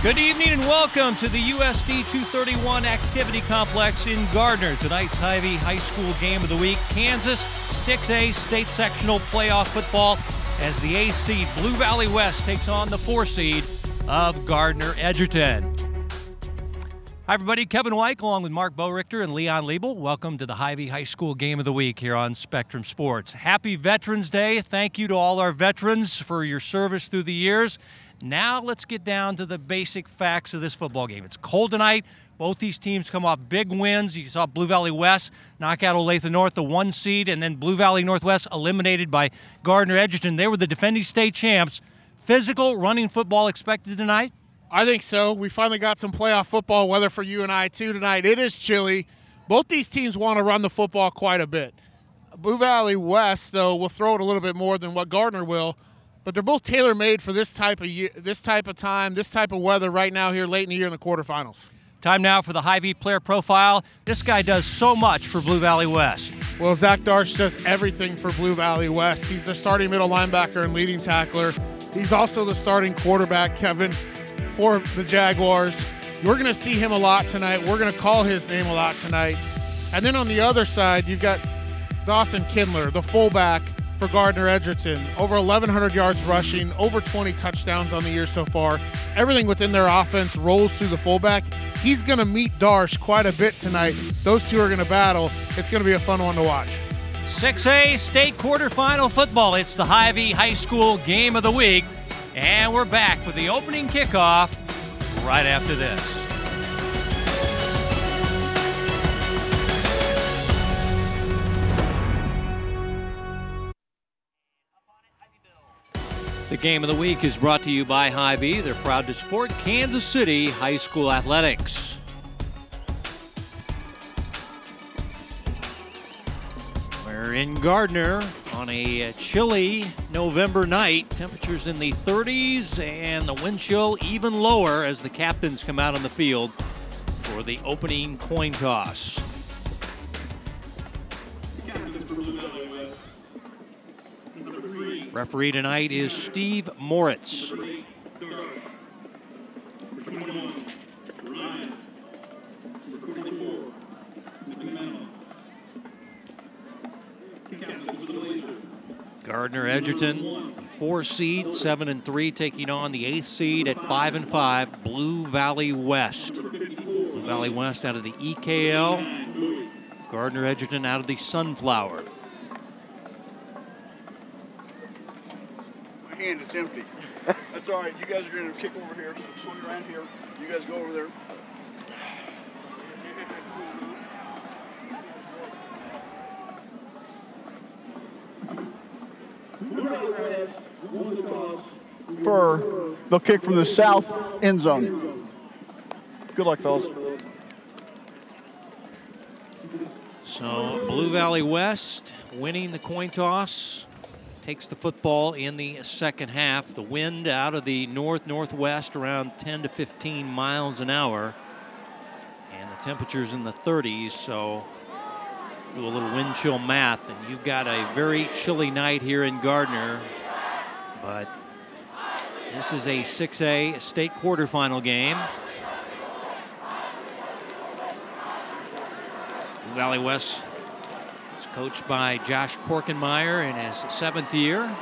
Good evening and welcome to the USD 231 Activity Complex in Gardner. Tonight's Hy-Vee High School Game of the Week, Kansas 6A State Sectional Playoff Football as the A seed Blue Valley West takes on the 4 seed of Gardner Edgerton. Hi everybody, Kevin Weick along with Mark Boerichter and Leon Liebel. Welcome to the Hy-Vee High School Game of the Week here on Spectrum Sports. Happy Veterans Day. Thank you to all our veterans for your service through the years. Now let's get down to the basic facts of this football game. It's cold tonight. Both these teams come off big wins. You saw Blue Valley West knock out Olathe North, the 1 seed, and then Blue Valley Northwest eliminated by Gardner Edgerton. They were the defending state champs. Physical running football expected tonight? I think so. We finally got some playoff football weather for you and I too tonight. It is chilly. Both these teams want to run the football quite a bit. Blue Valley West, though, will throw it a little bit more than what Gardner will. But they're both tailor-made for this type of time, this type of weather right now here late in the year in the quarterfinals. Time now for the Hy-Vee player profile. This guy does so much for Blue Valley West. Well, Zach Darch does everything for Blue Valley West. He's the starting middle linebacker and leading tackler. He's also the starting quarterback, Kevin, for the Jaguars. We're going to see him a lot tonight. We're going to call his name a lot tonight. And then on the other side, you've got Dawson Kindler, the fullback for Gardner Edgerton. Over 1,100 yards rushing, over 20 touchdowns on the year so far. Everything within their offense rolls through the fullback. He's going to meet Darsh quite a bit tonight. Those two are going to battle. It's going to be a fun one to watch. 6A state quarterfinal football. It's the Hy-Vee High School Game of the Week. And we're back with the opening kickoff right after this. The Game of the Week is brought to you by Hy-Vee. They're proud to support Kansas City High School athletics. We're in Gardner on a chilly November night. Temperatures in the 30s and the wind chill even lower as the captains come out on the field for the opening coin toss. Referee tonight is Steve Moritz. Gardner Edgerton, 4 seed, 7-3, taking on the 8th seed at 5-5, Blue Valley West. Blue Valley West out of the EKL, Gardner Edgerton out of the Sunflower. Hand is empty. That's all right. You guys are going to kick over here, so swing around here. You guys go over there. They'll kick from the south end zone. Good luck, fellas. So Blue Valley West winning the coin toss. Takes the football in the second half. The wind out of the north-northwest around 10 to 15 miles an hour. And the temperature's in the 30s, so do a little wind chill math. And you've got a very chilly night here in Gardner. But this is a 6A state quarterfinal game. Blue Valley West coached by Josh Korkenmeyer in his 7th year.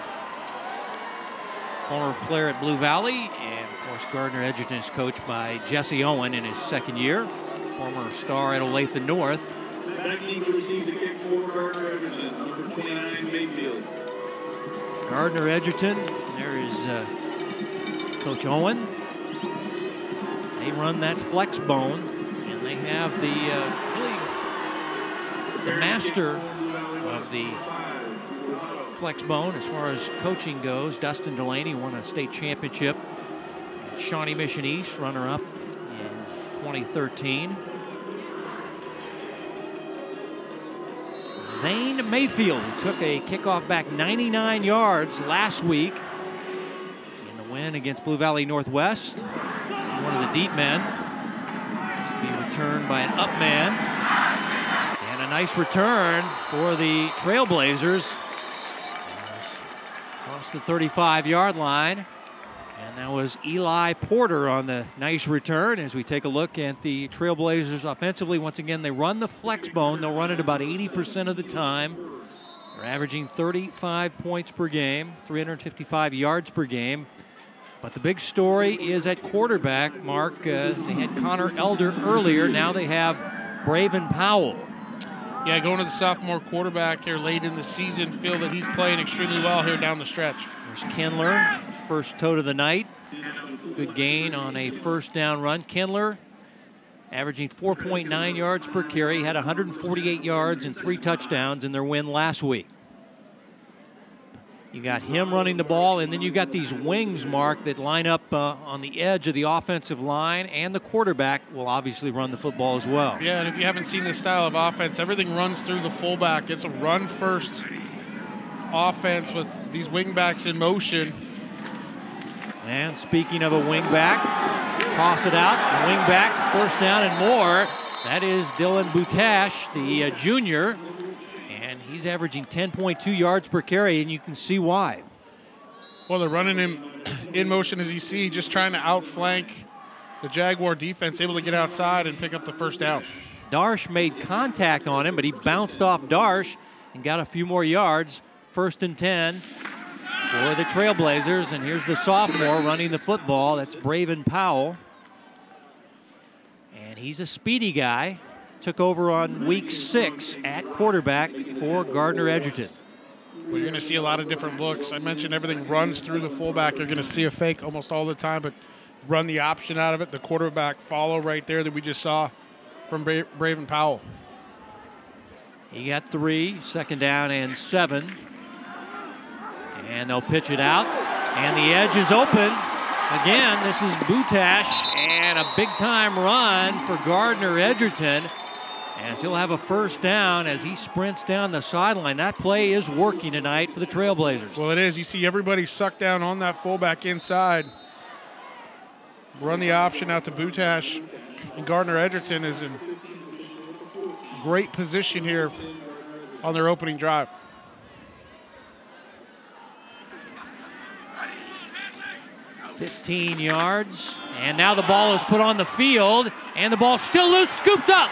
Former player at Blue Valley. And, of course, Gardner Edgerton is coached by Jesse Owen in his 2nd year. Former star at Olathe North. Gardner Edgerton. There is Coach Owen. They run that flex bone. And they have the master of the flex bone as far as coaching goes. Dustin Delaney won a state championship at Shawnee Mission East, runner-up in 2013. Zane Mayfield, who took a kickoff back 99 yards last week in the win against Blue Valley Northwest. One of the deep men. This will be returned by an up man. And a nice return for the Trailblazers. Across the 35-yard line. And that was Eli Porter on the nice return. As we take a look at the Trailblazers offensively, once again, they run the flex bone. They'll run it about 80% of the time. They're averaging 35 points per game, 355 yards per game. But the big story is at quarterback, Mark. They had Connor Elder earlier. Now they have Braven Powell. Yeah, going to the sophomore quarterback here late in the season. Feel that he's playing extremely well here down the stretch. There's Kindler, first tote of the night. Good gain on a first down run. Kindler averaging 4.9 yards per carry, had 148 yards and 3 touchdowns in their win last week. You got him running the ball, and then you got these wings, Mark, that line up on the edge of the offensive line, and the quarterback will obviously run the football as well. Yeah, and if you haven't seen this style of offense, everything runs through the fullback. It's a run-first offense with these wingbacks in motion. And speaking of a wingback, toss it out, wingback, first down and more. That is Dylan Butash, the junior. And he's averaging 10.2 yards per carry, and you can see why. Well, they're running him in motion, as you see, just trying to outflank the Jaguar defense, able to get outside and pick up the first down. Darsh made contact on him, but he bounced off Darsh and got a few more yards. 1st and 10 for the Trailblazers, and here's the sophomore running the football. That's Braven Powell. And he's a speedy guy. Took over on week 6 at quarterback for Gardner Edgerton. Well, you're going to see a lot of different looks. I mentioned everything runs through the fullback. You're going to see a fake almost all the time, but run the option out of it. The quarterback follow right there that we just saw from Braven Powell. He got 3, 2nd down and 7. And they'll pitch it out, and the edge is open. Again, this is Butash, and a big-time run for Gardner Edgerton, as he'll have a first down as he sprints down the sideline. That play is working tonight for the Trailblazers. Well, it is. You see everybody sucked down on that fullback inside. Run the option out to Butash, and Gardner Edgerton is in great position here on their opening drive. $15 yards, and now the ball is put on the field, and the ball still loose, scooped up.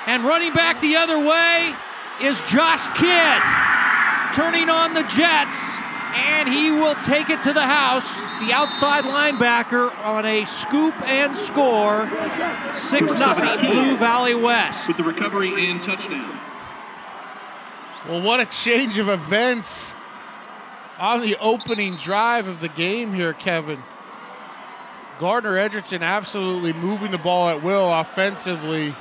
And running back the other way is Josh Kidd, turning on the Jets, and he will take it to the house. The outside linebacker on a scoop and score. 6-0 Blue Valley West. With the recovery and touchdown. Well, what a change of events on the opening drive of the game here, Kevin. Gardner Edgerton absolutely moving the ball at will offensively.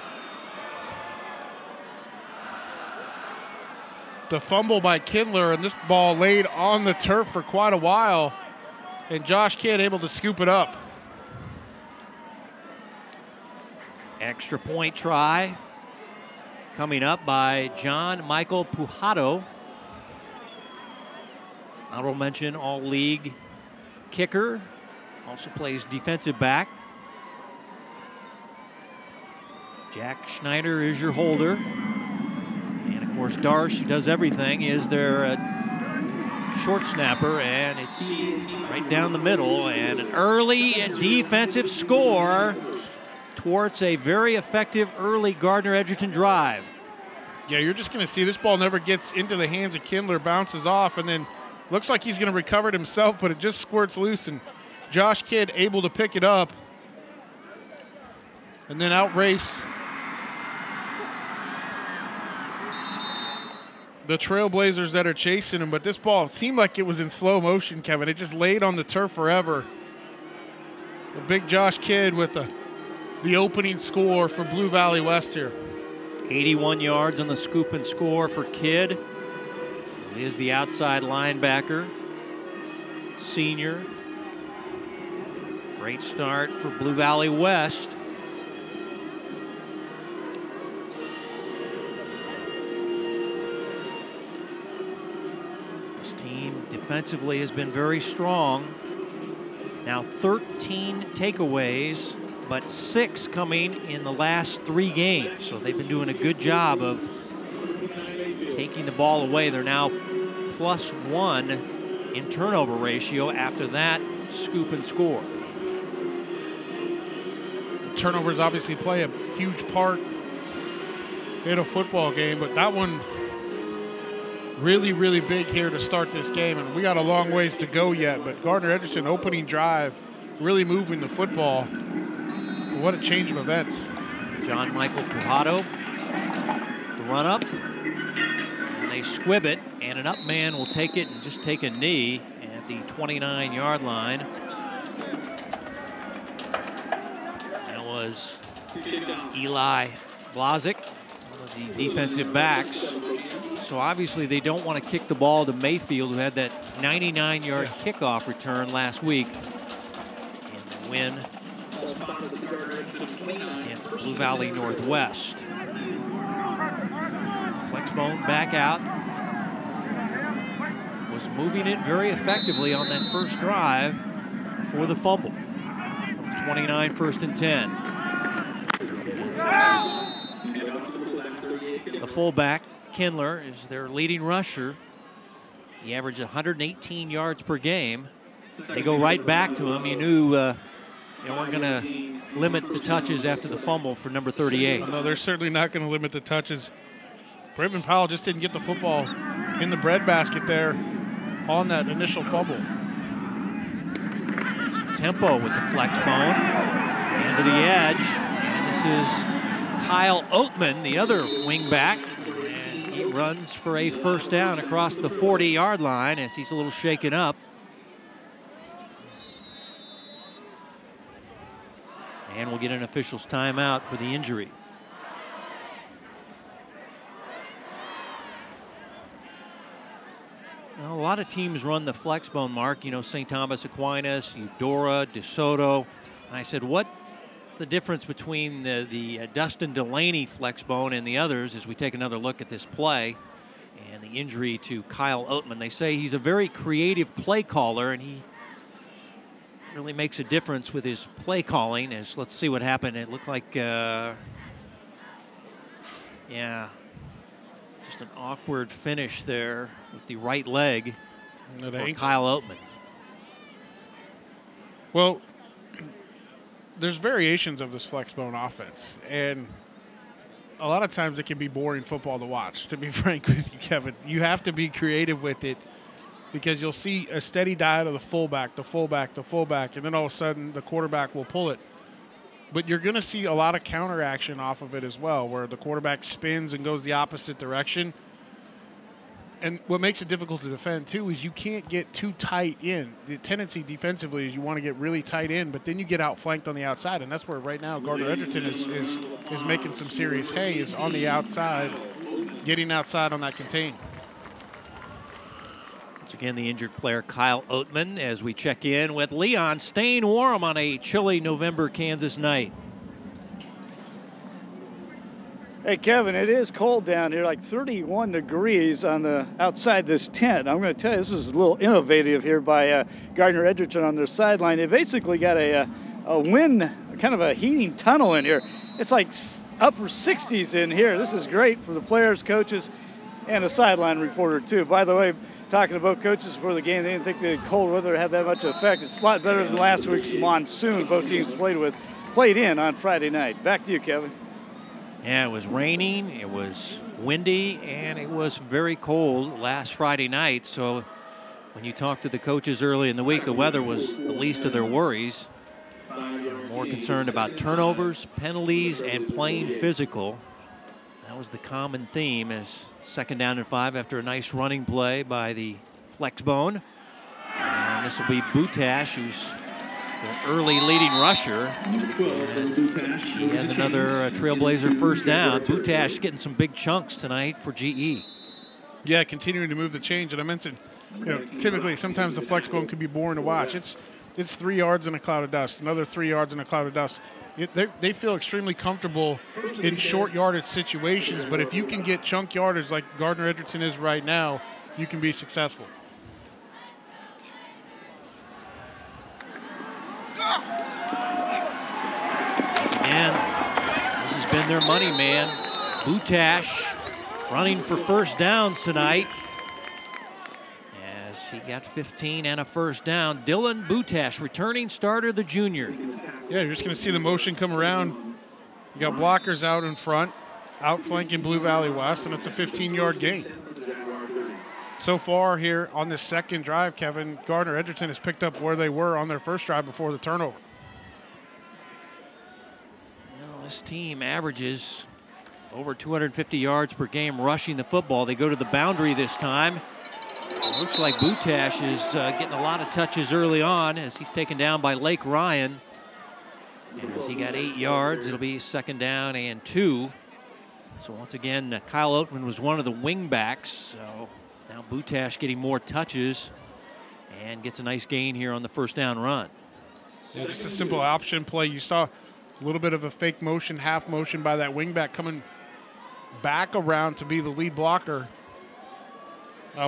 The fumble by Kindler, and this ball laid on the turf for quite a while, and Josh Kidd able to scoop it up. Extra point try coming up by John Michael Pujato. Honorable mention, all-league kicker. Also plays defensive back. Jack Schneider is your holder. And, of course, Darsh, who does everything, is their short snapper. And it's right down the middle. And an early defensive score towards a very effective early Gardner Edgerton drive. Yeah, you're just going to see this ball never gets into the hands of Kindler, bounces off, and then looks like he's going to recover it himself, but it just squirts loose, and Josh Kidd able to pick it up and then outrace the Trailblazers that are chasing him. But this ball seemed like it was in slow motion, Kevin. It just laid on the turf forever. The big Josh Kidd with the opening score for Blue Valley West here. 81 yards on the scoop and score for Kidd. He is the outside linebacker, senior. Great start for Blue Valley West. This team defensively has been very strong. Now 13 takeaways, but 6 coming in the last 3 games. So they've been doing a good job of taking the ball away. They're now +1 in turnover ratio. After that scoop and score. Turnovers obviously play a huge part in a football game, but that one really, really big here to start this game. And we got a long ways to go yet, but Gardner Edgerton opening drive, really moving the football. What a change of events. John Michael Pujado, the run up, and they squib it, and an up man will take it and just take a knee at the 29-yard line. That was Eli Blazik, one of the defensive backs. So obviously they don't want to kick the ball to Mayfield, who had that 99-yard kickoff return last week in the win against Blue Valley Northwest. Flexbone back out. Was moving it very effectively on that first drive before the fumble. From 29, 1st and 10. The fullback, Kindler, is their leading rusher. He averaged 118 yards per game. They go right back to him. You knew they weren't going to limit the touches after the fumble for number 38. No, they're certainly not going to limit the touches. Bravin Powell just didn't get the football in the breadbasket there on that initial fumble. Some tempo with the flex bone. And to the edge. And this is Kyle Oatman, the other wingback. And he runs for a first down across the 40-yard line as he's a little shaken up. And we'll get an official's timeout for the injury. Well, a lot of teams run the flex bone, Mark. You know, St. Thomas Aquinas, Eudora, DeSoto. And I said, what the difference between the Dustin Delaney flex bone and the others as we take another look at this play and the injury to Kyle Oatman. They say he's a very creative play caller, and he really makes a difference with his play calling. As let's see what happened. It looked like, yeah, just an awkward finish there with the right leg for Kyle Oatman. Well, there's variations of this flex bone offense, and a lot of times it can be boring football to watch, to be frank with you, Kevin. You have to be creative with it, because you'll see a steady diet of the fullback, and then all of a sudden the quarterback will pull it. But you're going to see a lot of counter action off of it as well, where the quarterback spins and goes the opposite direction. And what makes it difficult to defend, too, is you can't get too tight in. The tendency defensively is you want to get really tight in, but then you get outflanked on the outside, and that's where right now Gardner Edgerton is making some serious hay, is on the outside, getting outside on that contain. Once again, the injured player Kyle Oatman as we check in with Leon, staying warm on a chilly November Kansas night. Hey, Kevin, it is cold down here, like 31 degrees on the outside this tent. I'm going to tell you, this is a little innovative here by Gardner Edgerton on their sideline. They basically got a wind, kind of a heating tunnel in here. It's like upper 60s in here. This is great for the players, coaches, and a sideline reporter, too. By the way, talking about coaches before the game, they didn't think the cold weather had that much effect. It's a lot better than last week's monsoon both teams played in on Friday night. Back to you, Kevin. Yeah, it was raining, it was windy, and it was very cold last Friday night. So when you talk to the coaches early in the week, the weather was the least of their worries. They were more concerned about turnovers, penalties, and playing physical. That was the common theme, as 2nd down and 5 after a nice running play by the Flexbone. And this will be Butash, who's the early leading rusher. And he has another Trailblazer first down. Butash getting some big chunks tonight for GE. Yeah, continuing to move the change. And I mentioned, typically sometimes the Flexbone can be boring to watch. It's 3 yards in a cloud of dust, another 3 yards in a cloud of dust. They feel extremely comfortable in short yardage situations, but if you can get chunk yardage like Gardner Edgerton is right now, you can be successful. Once again, this has been their money man. Butash running for first downs tonight. as he got 15 and a first down. Dylan Butash, returning starter, the junior. Yeah, you're just going to see the motion come around. You got blockers out in front, outflanking Blue Valley West, and it's a 15-yard gain. So far here on this second drive, Kevin, Gardner Edgerton has picked up where they were on their first drive before the turnover. Well, this team averages over 250 yards per game rushing the football. They go to the boundary this time. It looks like Butash is getting a lot of touches early on as he's taken down by Lake Ryan. As he got 8 yards, it'll be second down and 2. So once again, Kyle Oatman was one of the wing backs. So now Butash getting more touches and gets a nice gain here on the first down run. Yeah, just a simple option play. You saw a little bit of a fake motion, half motion by that wing back coming back around to be the lead blocker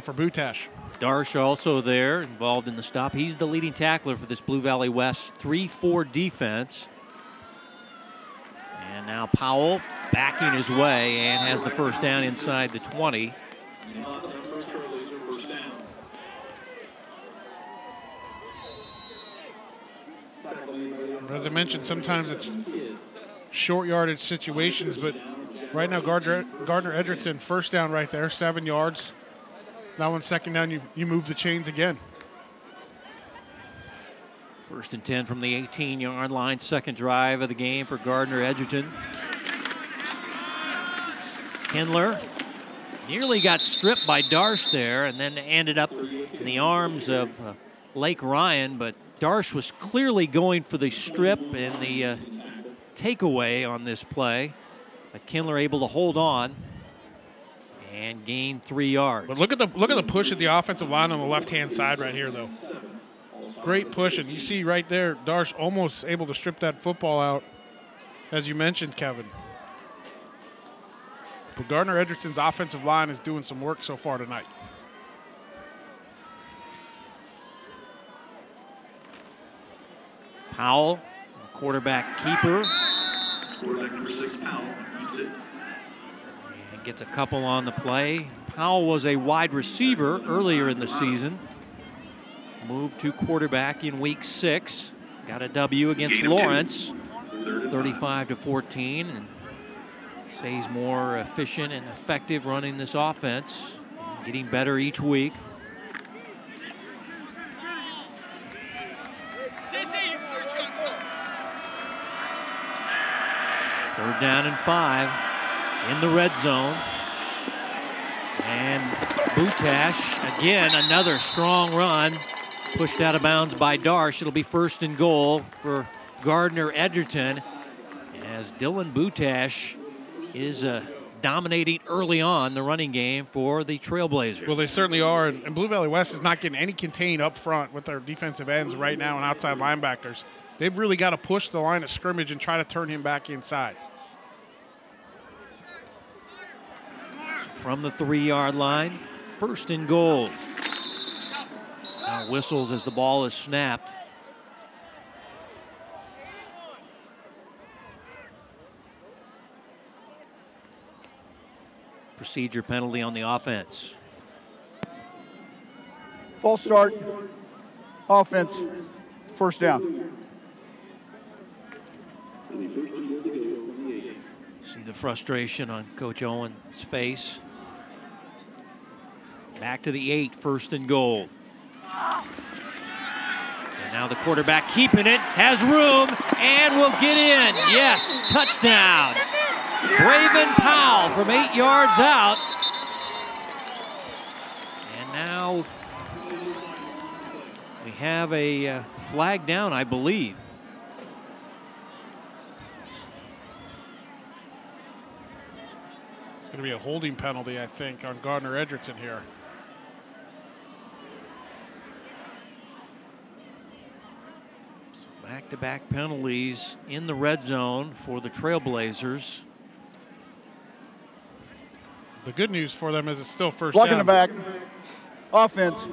for Butash. Darsh also there, involved in the stop. He's the leading tackler for this Blue Valley West 3-4 defense. And now Powell backing his way and has the first down inside the 20. As I mentioned, sometimes it's short yardage situations, but right now Gardner Edgerton, first down right there, 7 yards. Now on second down, you move the chains again. First and 10 from the 18-yard line, second drive of the game for Gardner Edgerton. Kindler nearly got stripped by Darsh there and then ended up in the arms of Lake Ryan, but Darsh was clearly going for the strip and the takeaway on this play, but Kindler able to hold on and gain 3 yards. But look at the push at the offensive line on the left-hand side right here, though. Great push, and you see right there, Darsh almost able to strip that football out, as you mentioned, Kevin. But Gardner Edgerton's offensive line is doing some work so far tonight. Powell, quarterback keeper. Quarterback number 6, Powell. And gets a couple on the play. Powell was a wide receiver earlier in the season. Moved to quarterback in week 6. Got a W against Lawrence, 35-14. And he's more efficient and effective running this offense, getting better each week. Third down and 5 in the red zone. And Butash, again, another strong run. Pushed out of bounds by Darsh. It'll be first and goal for Gardner Edgerton as Dylan Butash is dominating early on the running game for the Trailblazers. Well, they certainly are, and Blue Valley West is not getting any contain up front with their defensive ends right now and outside linebackers. They've really got to push the line of scrimmage and try to turn him back inside. So from the 3-yard line, first and goal. Now whistles as the ball is snapped. Procedure penalty on the offense. False start, offense, first down. See the frustration on Coach Owen's face. Back to the 8, first and goal. And now the quarterback keeping it, has room, and will get in. Yes, touchdown. Braven Powell from 8 yards out. And now we have a flag down, I believe. It's going to be a holding penalty, I think, on Gardner Edgerton here. Back-to-back penalties in the red zone for the Trailblazers. The good news for them is it's still first Blocking down. the back, offense,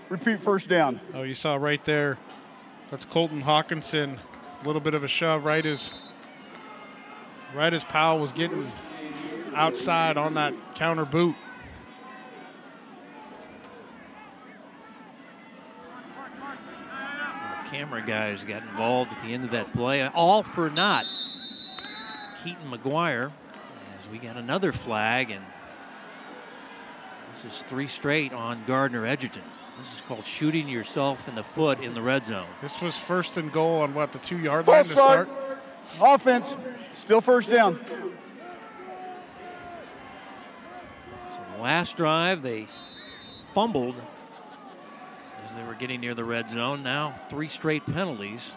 repeat first down. Oh, you saw right there, that's Colton Hawkinson. A little bit of a shove right as Powell was getting outside on that counter boot. camera guys got involved at the end of that play. All for naught. Keaton McGuire, as we got another flag, and this is 3 straight on Gardner Edgerton. This is called shooting yourself in the foot in the red zone. This was 1st and goal on what, the 2-yard line to start? Offense, still first down. So the last drive, they fumbled as they were getting near the red zone. Now 3 straight penalties.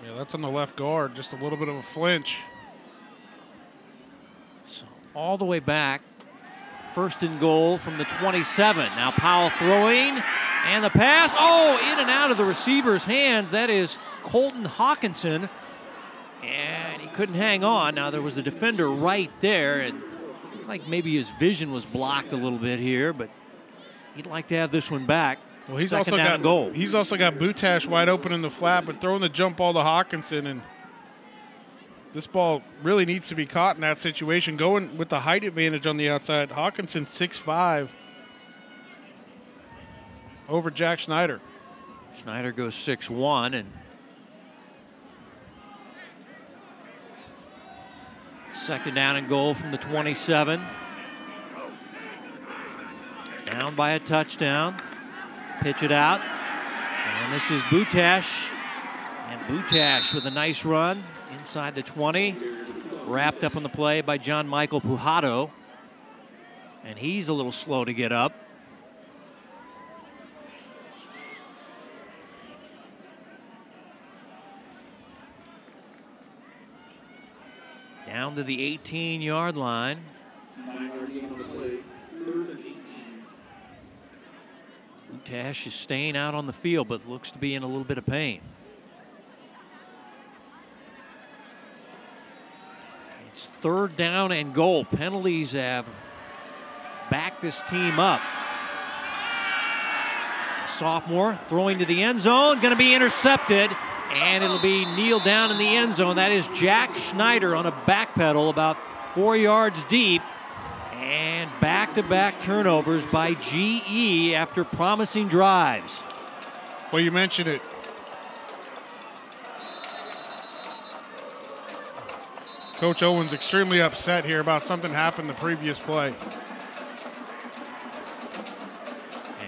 Yeah, that's on the left guard, just a little bit of a flinch. So all the way back, 1st and goal from the 27. Now Powell throwing, and the pass, oh, in and out of the receiver's hands. That is Colton Hawkinson, and he couldn't hang on. Now there was a defender right there, and it looked like maybe his vision was blocked a little bit here, but he'd like to have this one back. Well, he's Second also down got and goal. He's also got Butash wide open in the flat, but throwing the jump ball to Hawkinson, and this ball really needs to be caught in that situation. Going with the height advantage on the outside. Hawkinson 6'5" over Jack Schneider. Schneider goes 6'1", and second down and goal from the 27. Down by a touchdown. Pitch it out. And this is Butash. And Butash with a nice run inside the 20. Wrapped up on the play by John Michael Pujato. And he's a little slow to get up. Down to the 18-yard line. 9:38 on the play. 3rd and 18. Butash is staying out on the field, but looks to be in a little bit of pain. It's 3rd down and goal. Penalties have backed this team up. A sophomore throwing to the end zone, going to be intercepted, and it'll be kneeled down in the end zone. That is Jack Schneider on a back pedal about 4 yards deep. And back-to-back turnovers by GE after promising drives. Well, you mentioned it. Coach Owens extremely upset here about something happened the previous play.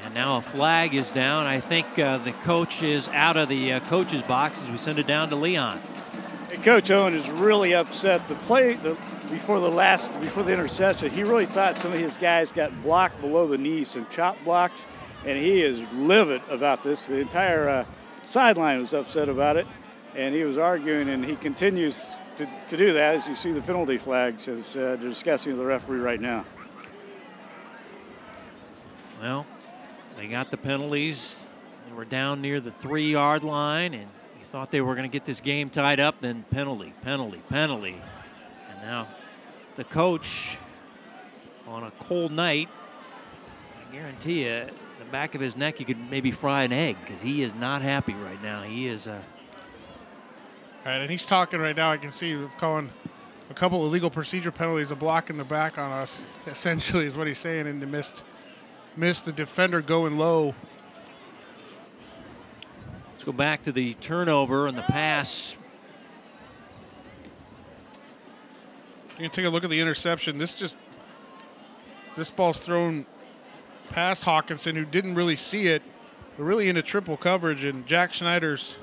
And now a flag is down. I think the coach is out of the coach's box as we send it down to Leon. Hey, Coach Owen is really upset. The play before the interception, he really thought some of his guys got blocked below the knee, some chop blocks, and he is livid about this. The entire sideline was upset about it, and he was arguing, and he continues to do that as you see the penalty flags as they're discussing with the referee right now. Well, they got the penalties. They were down near the 3-yard line, and you thought they were going to get this game tied up. Then penalty. And now the coach, on a cold night, I guarantee you, the back of his neck, you could maybe fry an egg because he is not happy right now. He is. All right, and he's talking right now. I can see him calling a couple of illegal procedure penalties, a block in the back on us, essentially is what he's saying, and they missed the defender going low. Let's go back to the turnover and the pass. You can take a look at the interception. This ball's thrown past Hawkinson, who didn't really see it. They're really into triple coverage, and Jack Schneider's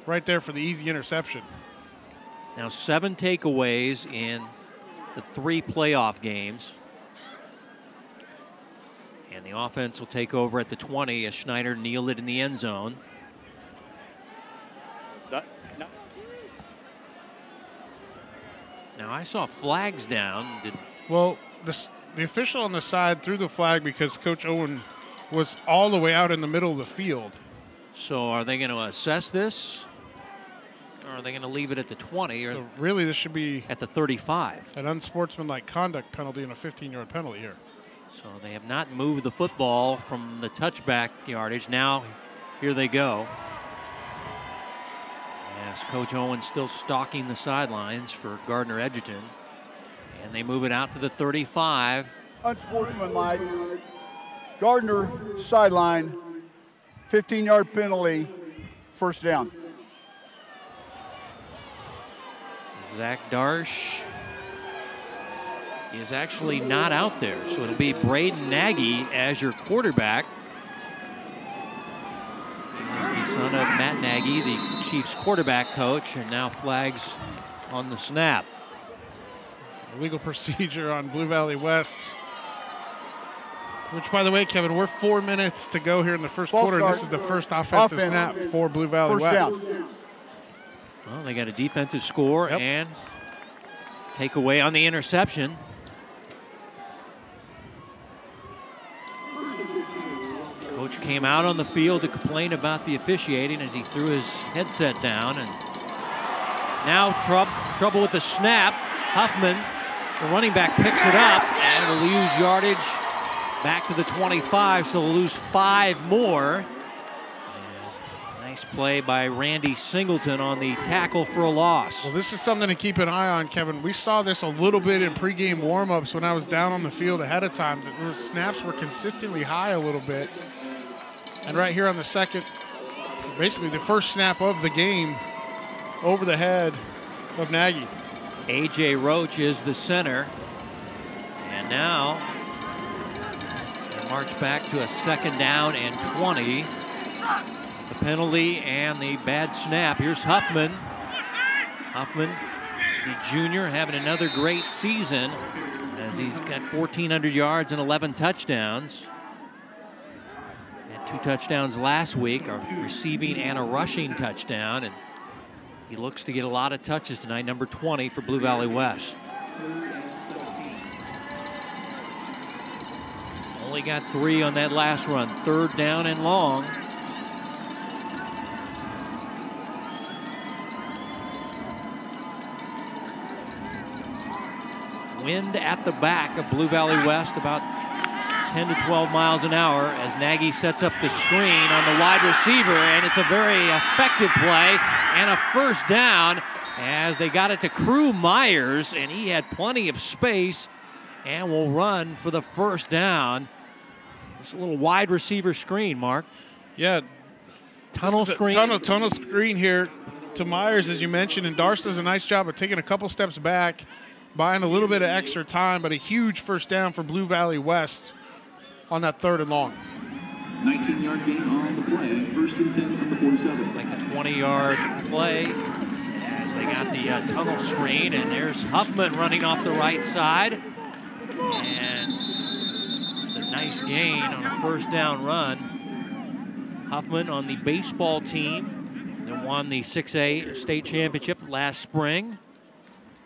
right there for the easy interception. Now 7 takeaways in the 3 playoff games. And the offense will take over at the 20 as Schneider kneeled it in the end zone. Now I saw flags down. Well, the official on the side threw the flag because Coach Owen was all the way out in the middle of the field. So are they going to assess this? Or are they going to leave it at the 20? Or So really this should be at the 35? an unsportsmanlike conduct penalty and a 15-yard penalty here. So they have not moved the football from the touchback yardage. Now here they go. Yes, Coach Owen still stalking the sidelines for Gardner Edgerton. And they move it out to the 35. Unsportsmanlike. Gardner sideline, 15-yard penalty, First down. Zach Darsh is actually not out there, so it'll be Braden Nagy as your quarterback. He's the son of Matt Nagy, the Chiefs quarterback coach, and now flags on the snap. Legal procedure on Blue Valley West. Which, by the way, Kevin, we're 4 minutes to go here in the first quarter, and this is the first offensive snap for Blue Valley West. Down. Well, they got a defensive score and takeaway on the interception. Coach came out on the field to complain about the officiating as he threw his headset down. And now trouble with the snap. Huffman, the running back, picks it up and will lose yardage back to the 25, so they'll lose 5 more. Nice play by Randy Singleton on the tackle for a loss. Well, this is something to keep an eye on, Kevin. We saw this a little bit in pregame warmups when I was down on the field ahead of time. The snaps were consistently high a little bit. And right here on the second, basically the first snap of the game, over the head of Nagy. A.J. Roach is the center. And now they march back to a 2nd down and 20. The penalty and the bad snap. Here's Huffman. Huffman, the junior, having another great season as he's got 1,400 yards and 11 touchdowns. Had 2 touchdowns last week, a receiving and a rushing touchdown. And he looks to get a lot of touches tonight, number 20 for Blue Valley West. Only got 3 on that last run. 3rd down and long. Wind at the back of Blue Valley West, about 10 to 12 miles an hour as Nagy sets up the screen on the wide receiver, and it's a very effective play and a first down as they got it to Crew Myers, and he had plenty of space and will run for the first down. It's a little wide receiver screen, Mark. Yeah. Tunnel screen. Tunnel screen here to Myers, as you mentioned, and Darce does a nice job of taking a couple steps back, buying a little bit of extra time, but a huge first down for Blue Valley West on that 3rd and long. 19-yard gain on the play. 1st and 10 from the 47. Like a 20-yard play as they got the tunnel screen, and there's Huffman running off the right side. And it's a nice gain on a first down run. Huffman on the baseball team that won the 6A state championship last spring.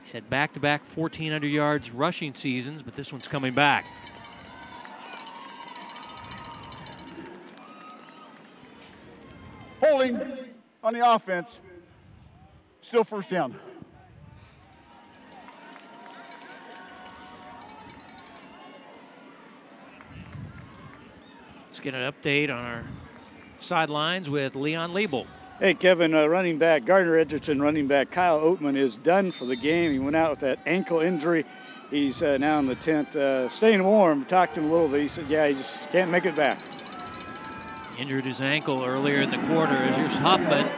He's had back-to-back 1,400 yards rushing seasons, but this one's coming back. Holding on the offense. Still first down. Let's get an update on our sidelines with Leon Liebel. Hey, Kevin, running back, Gardner Edgerton running back Kyle Oatman is done for the game. He went out with that ankle injury. He's now in the tent staying warm. Talked to him a little bit. He said, yeah, he just can't make it back. Injured his ankle earlier in the quarter. Here's Huffman.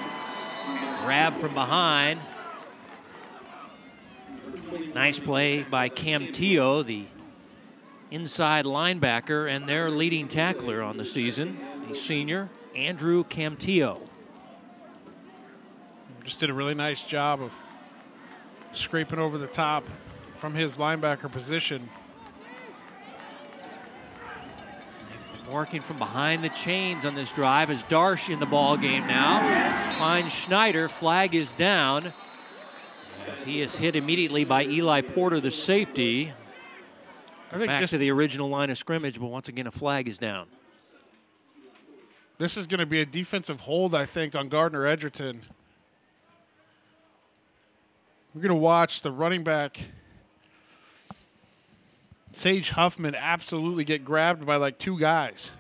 Grab from behind. Nice play by Camtillo, the inside linebacker, and their leading tackler on the season, the senior, Andrew Camtillo. Just did a really nice job of scraping over the top from his linebacker position. They've been working from behind the chains on this drive as Darsh in the ball game now. Finds Schneider, flag is down as he is hit immediately by Eli Porter, the safety. I think Back to the original line of scrimmage, but once again a flag is down. This is going to be a defensive hold, I think, on Gardner Edgerton. We're going to watch the running back, Sage Huffman, absolutely get grabbed by like 2 guys.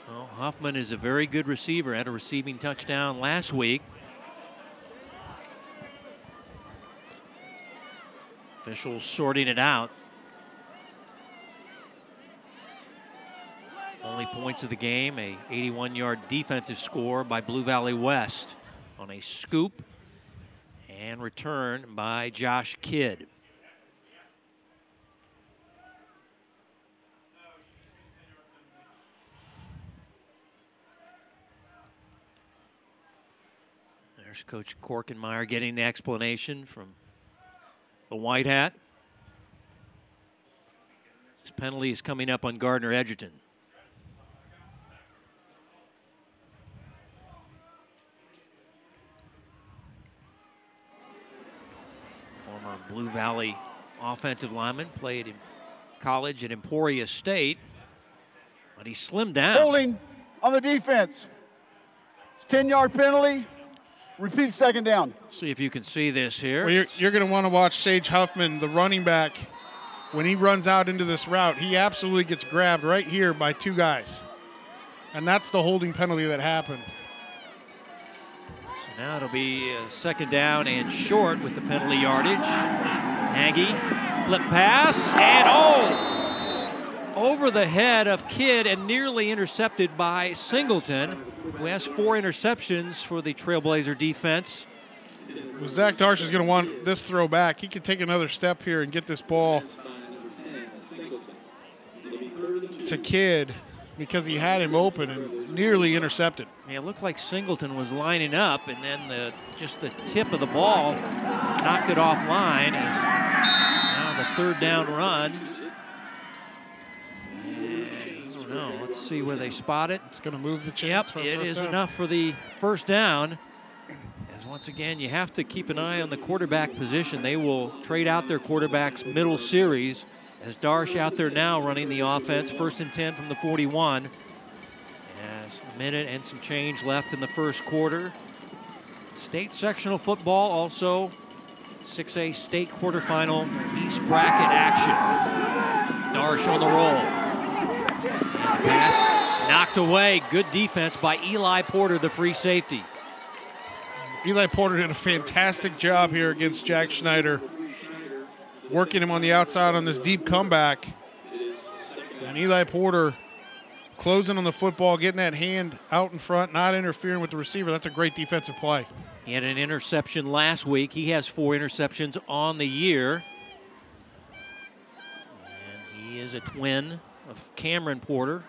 Well, Huffman is a very good receiver, had a receiving touchdown last week. Officials sorting it out. Only points of the game, a 81-yard defensive score by Blue Valley West on a scoop and return by Josh Kidd. There's Coach Korkenmeyer getting the explanation from the White Hat. This penalty is coming up on Gardner Edgerton. Former Blue Valley offensive lineman, played in college at Emporia State, but he slimmed down. Holding on the defense. It's 10-yard penalty. Repeat second down. Let's see if you can see this here. Well, you're going to want to watch Sage Huffman, the running back. When he runs out into this route, he absolutely gets grabbed right here by two guys. And that's the holding penalty that happened. So now it'll be second down and short with the penalty yardage. Nagy, flip pass, and over the head of Kidd and nearly intercepted by Singleton, who has 4 interceptions for the Trailblazer defense. Well, Zach Darsh is going to want this throw back. He can take another step here and get this ball to Kidd because he had him open and nearly intercepted. Yeah, it looked like Singleton was lining up, and then just the tip of the ball knocked it offline. As now the third down run. No, let's see where they spot it. It's going to move the chains. Yep, it is enough for the first down. As once again, you have to keep an eye on the quarterback position. They will trade out their quarterbacks middle series. As Darsh out there now running the offense, 1st and 10 from the 41. As a minute and some change left in the first quarter. State sectional football, also 6A state quarterfinal East bracket action. Darsh on the roll. And the pass knocked away. Good defense by Eli Porter, the free safety. Eli Porter did a fantastic job here against Jack Schneider, working him on the outside on this deep comeback. And Eli Porter closing on the football, getting that hand out in front, not interfering with the receiver. That's a great defensive play. He had an interception last week. He has 4 interceptions on the year. And he is a twin of Cameron Porter,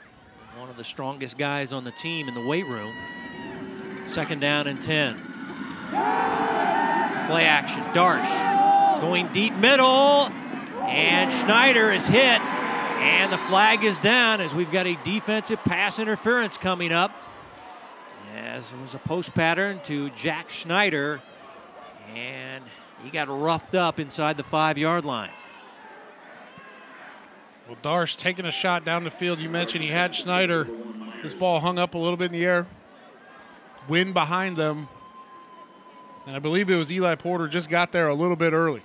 one of the strongest guys on the team in the weight room. 2nd down and 10. Play action, Darsh going deep middle, and Schneider is hit, and the flag is down as we've got a defensive pass interference coming up. As it was a post pattern to Jack Schneider, and he got roughed up inside the 5-yard line. Well, Darsh taking a shot down the field. You mentioned he had Schneider. This ball hung up a little bit in the air. Wind behind them. And I believe it was Eli Porter just got there a little bit early.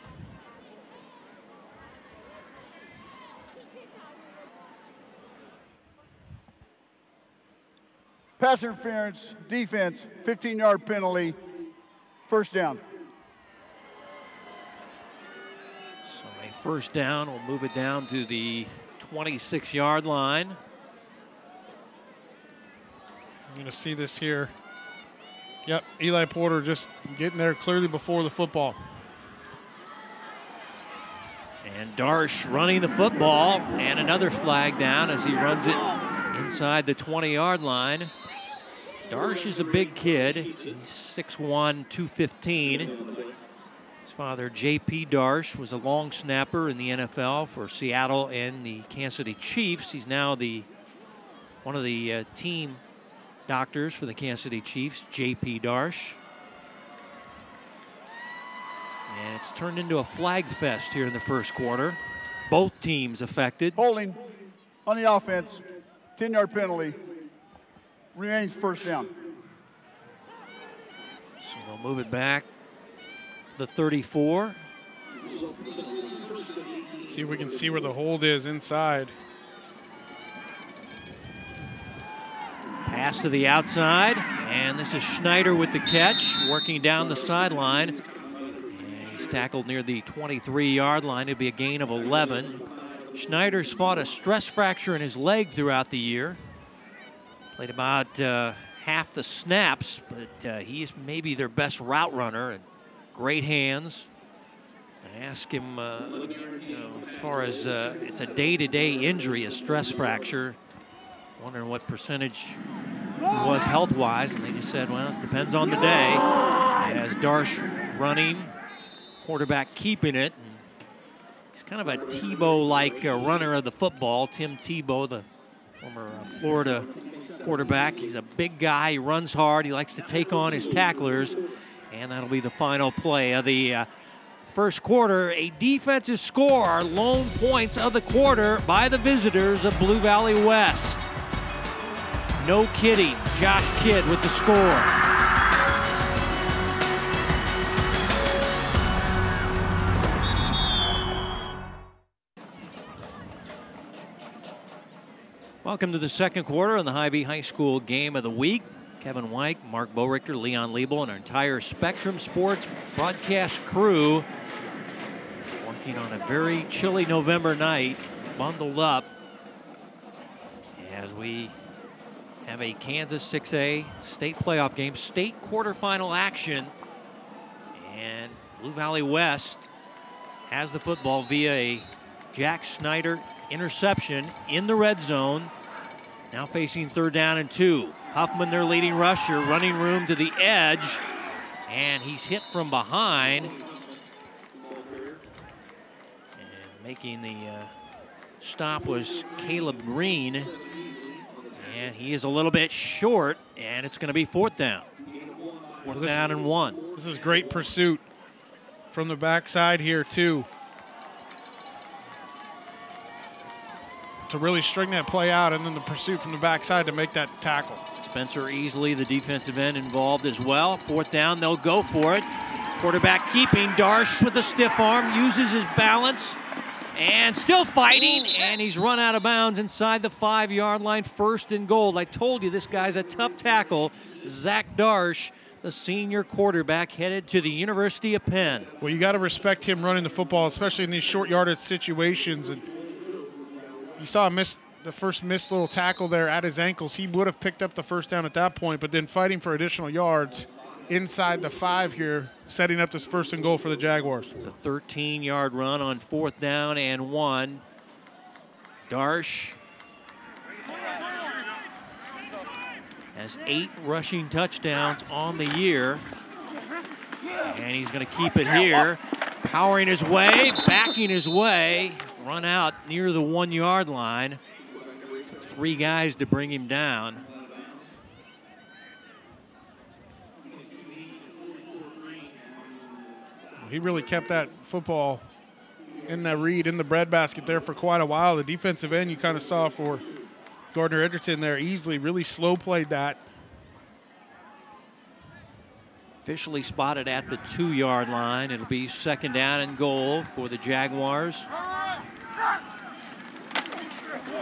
Pass interference, defense, 15-yard penalty, 1st down. So a 1st down will move it down to the 26-yard line. I'm going to see this here. Yep, Eli Porter just getting there clearly before the football. And Darsh running the football, and another flag down as he runs it inside the 20-yard line. Darsh is a big kid. He's 6'1", 215. His father, J.P. Darsh, was a long snapper in the NFL for Seattle and the Kansas City Chiefs. He's now one of the team doctors for the Kansas City Chiefs, J.P. Darsh. And it's turned into a flag fest here in the first quarter. Both teams affected. Holding on the offense, 10-yard penalty, remains 1st down. So they'll move it back to the 34. See if we can see where the hold is inside. Pass to the outside, and this is Schneider with the catch, working down the sideline. And he's He's tackled near the 23-yard line. It'll be a gain of 11. Schneider's fought a stress fracture in his leg throughout the year. Played about half the snaps, but he's maybe their best route runner and great hands. I asked him, as far as it's a day-to-day injury, a stress fracture, wondering what percentage he was health-wise, and they just said, well, it depends on the day. As Darsh running, quarterback keeping it. And he's kind of a Tebow-like runner of the football. Tim Tebow, the former Florida quarterback. He's a big guy. He runs hard. He likes to take on his tacklers. And that'll be the final play of the first quarter. A defensive score, lone points of the quarter by the visitors of Blue Valley West. No kidding, Josh Kidd with the score. Welcome to the second quarter on the Hy-Vee High School Game of the Week. Kevin White, Mark Borichter, Leon Liebel, and our entire Spectrum Sports broadcast crew working on a very chilly November night, bundled up as we have a Kansas 6A state playoff game, state quarterfinal action, and Blue Valley West has the football via a Jack Schneider interception in the red zone. Now facing 3rd down and 2. Huffman, their leading rusher, running room to the edge, and he's hit from behind. And making the stop was Caleb Green, and he is a little bit short, and it's going to be 4th down. 4th down and 1. This is great pursuit from the backside here, too, to really string that play out, and then the pursuit from the backside to make that tackle. Spencer Easley, the defensive end, involved as well. 4th down, they'll go for it. Quarterback keeping. Darsh with a stiff arm, uses his balance, and still fighting, and he's run out of bounds inside the 5-yard line. 1st and goal. I told you this guy's a tough tackle. Zach Darsh, the senior quarterback, headed to the University of Penn. Well, you got to respect him running the football, especially in these short yardage situations. And you saw the first missed little tackle there at his ankles. He would have picked up the 1st down at that point, but then fighting for additional yards inside the 5 here, setting up this 1st and goal for the Jaguars. It's a 13-yard run on 4th down and 1. Darsh has 8 rushing touchdowns on the year, and he's going to keep it here. Powering his way, backing his way, run out near the 1-yard line. Took 3 guys to bring him down. He really kept that football in that read, in the breadbasket there for quite a while. The defensive end you kind of saw for Gardner Edgerton there easily, really slow played that. Officially spotted at the 2-yard line. It'll be 2nd down and goal for the Jaguars.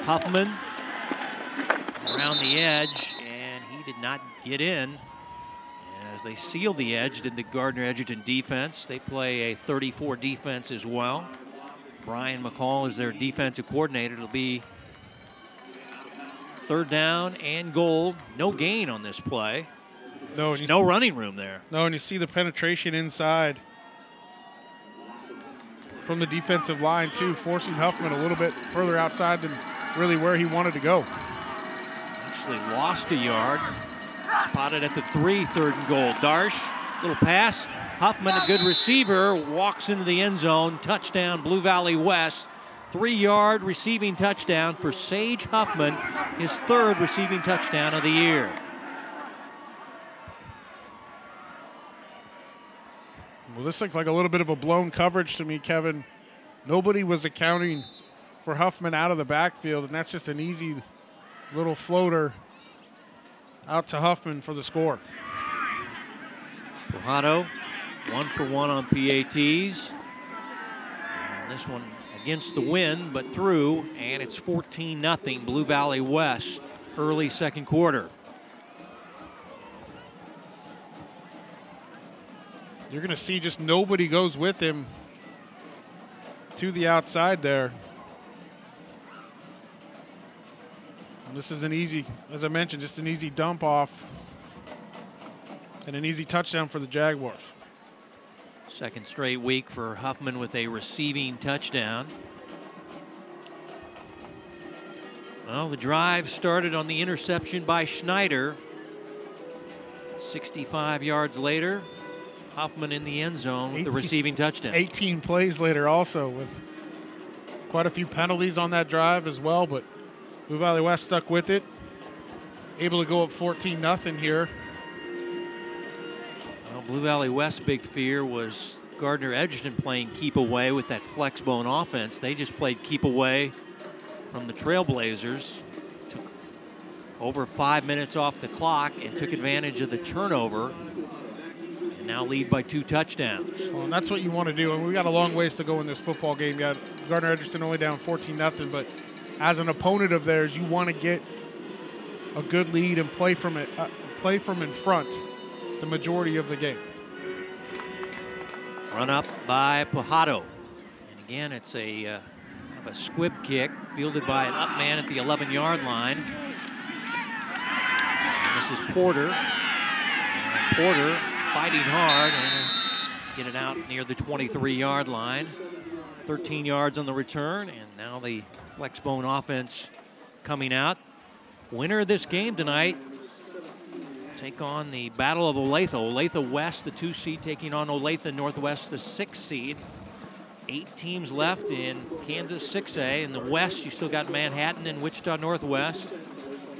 Huffman around the edge, and he did not get in. As they seal the edge, did the Gardner Edgerton defense. They play a 34 defense as well. Brian McCall is their defensive coordinator. It'll be 3rd down and goal. No gain on this play. No running room there. No, and you see the penetration inside from the defensive line, too, forcing Huffman a little bit further outside than really where he wanted to go. Actually lost a yard. Spotted at the 3, 3rd and goal. Darsh, little pass. Huffman, a good receiver, walks into the end zone. Touchdown, Blue Valley West. 3-yard receiving touchdown for Sage Huffman, his 3rd receiving touchdown of the year. Well, this looked like a little bit of a blown coverage to me, Kevin. Nobody was accounting for Huffman out of the backfield, and that's just an easy little floater out to Huffman for the score. Pujado, 1 for 1 on PATs. And this one against the wind, but through, and it's 14-0 Blue Valley West, early 2nd quarter. You're going to see just nobody goes with him to the outside there. And this is an easy, as I mentioned, just an easy dump off and an easy touchdown for the Jaguars. Second straight week for Huffman with a receiving touchdown. Well, the drive started on the interception by Schneider. 65 yards later, Huffman in the end zone with the receiving touchdown. 18 plays later also, with quite a few penalties on that drive as well, but Blue Valley West stuck with it. Able to go up 14-0 here. Well, Blue Valley West's big fear was Gardner Edgerton playing keep away with that flex bone offense. They just played keep away from the Trailblazers. Took over 5 minutes off the clock and took advantage of the turnover. And now lead by 2 touchdowns. Well, and that's what you want to do. And we got a long ways to go in this football game. You got Gardner Edgerton only down 14-0, but as an opponent of theirs, you want to get a good lead and play from it, play from in front the majority of the game. Run up by Pajado. And again, it's a squib kick fielded by an up man at the 11-yard line. And this is Porter. And Porter fighting hard and get it out near the 23-yard line. 13 yards on the return, and now the flexbone offense coming out. Winner of this game tonight take on the Battle of Olathe. Olathe West, the 2 seed, taking on Olathe Northwest, the 6 seed. 8 teams left in Kansas 6A. In the West, you still got Manhattan and Wichita Northwest.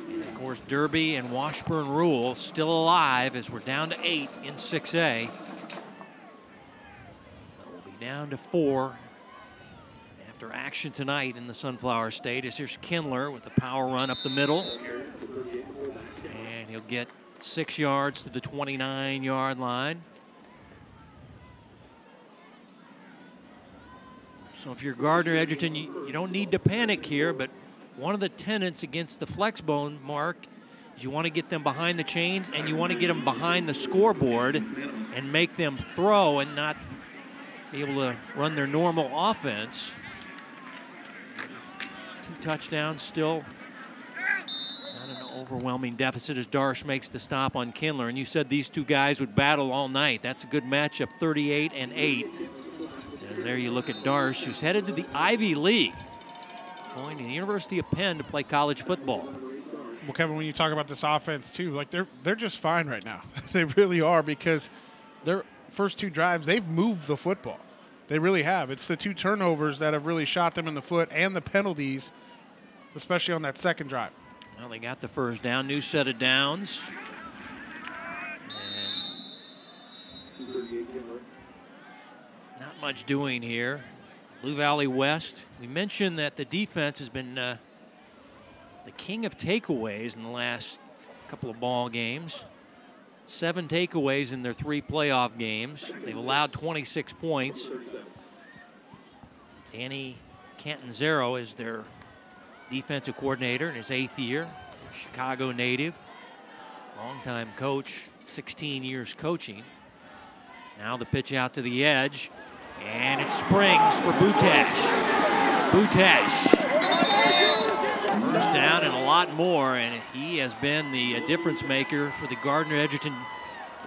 And of course, Derby and Washburn Rule still alive as we're down to 8 in 6A. We'll be down to 4 after action tonight in the Sunflower State. As here's Kindler with a power run up the middle. And he'll get 6 yards to the 29-yard line. So if you're Gardner Edgerton, you don't need to panic here, but one of the tenets against the flexbone, Mark, is you want to get them behind the chains and you want to get them behind the scoreboard and make them throw and not be able to run their normal offense. 2 touchdowns still. Not an overwhelming deficit as Darsh makes the stop on Kindler. And you said these 2 guys would battle all night. That's a good matchup, 38-8. And there you look at Darsh, who's headed to the Ivy League, going to the University of Penn to play college football. Well, Kevin, when you talk about this offense too, like they're just fine right now. They really are, because their first 2 drives, they've moved the football. They really have. It's the 2 turnovers that have really shot them in the foot, and the penalties, especially on that second drive. Well, they got the first down, new set of downs. And not much doing here. Blue Valley West, we mentioned that the defense has been the king of takeaways in the last couple of ball games. 7 takeaways in their 3 playoff games. They've allowed 26 points. Danny Cantanzaro is their defensive coordinator in his 8th year. Chicago native, longtime coach, 16 years coaching. Now the pitch out to the edge, and it springs for Butash. Butash. First down and a lot more, and he has been the difference maker for the Gardner Edgerton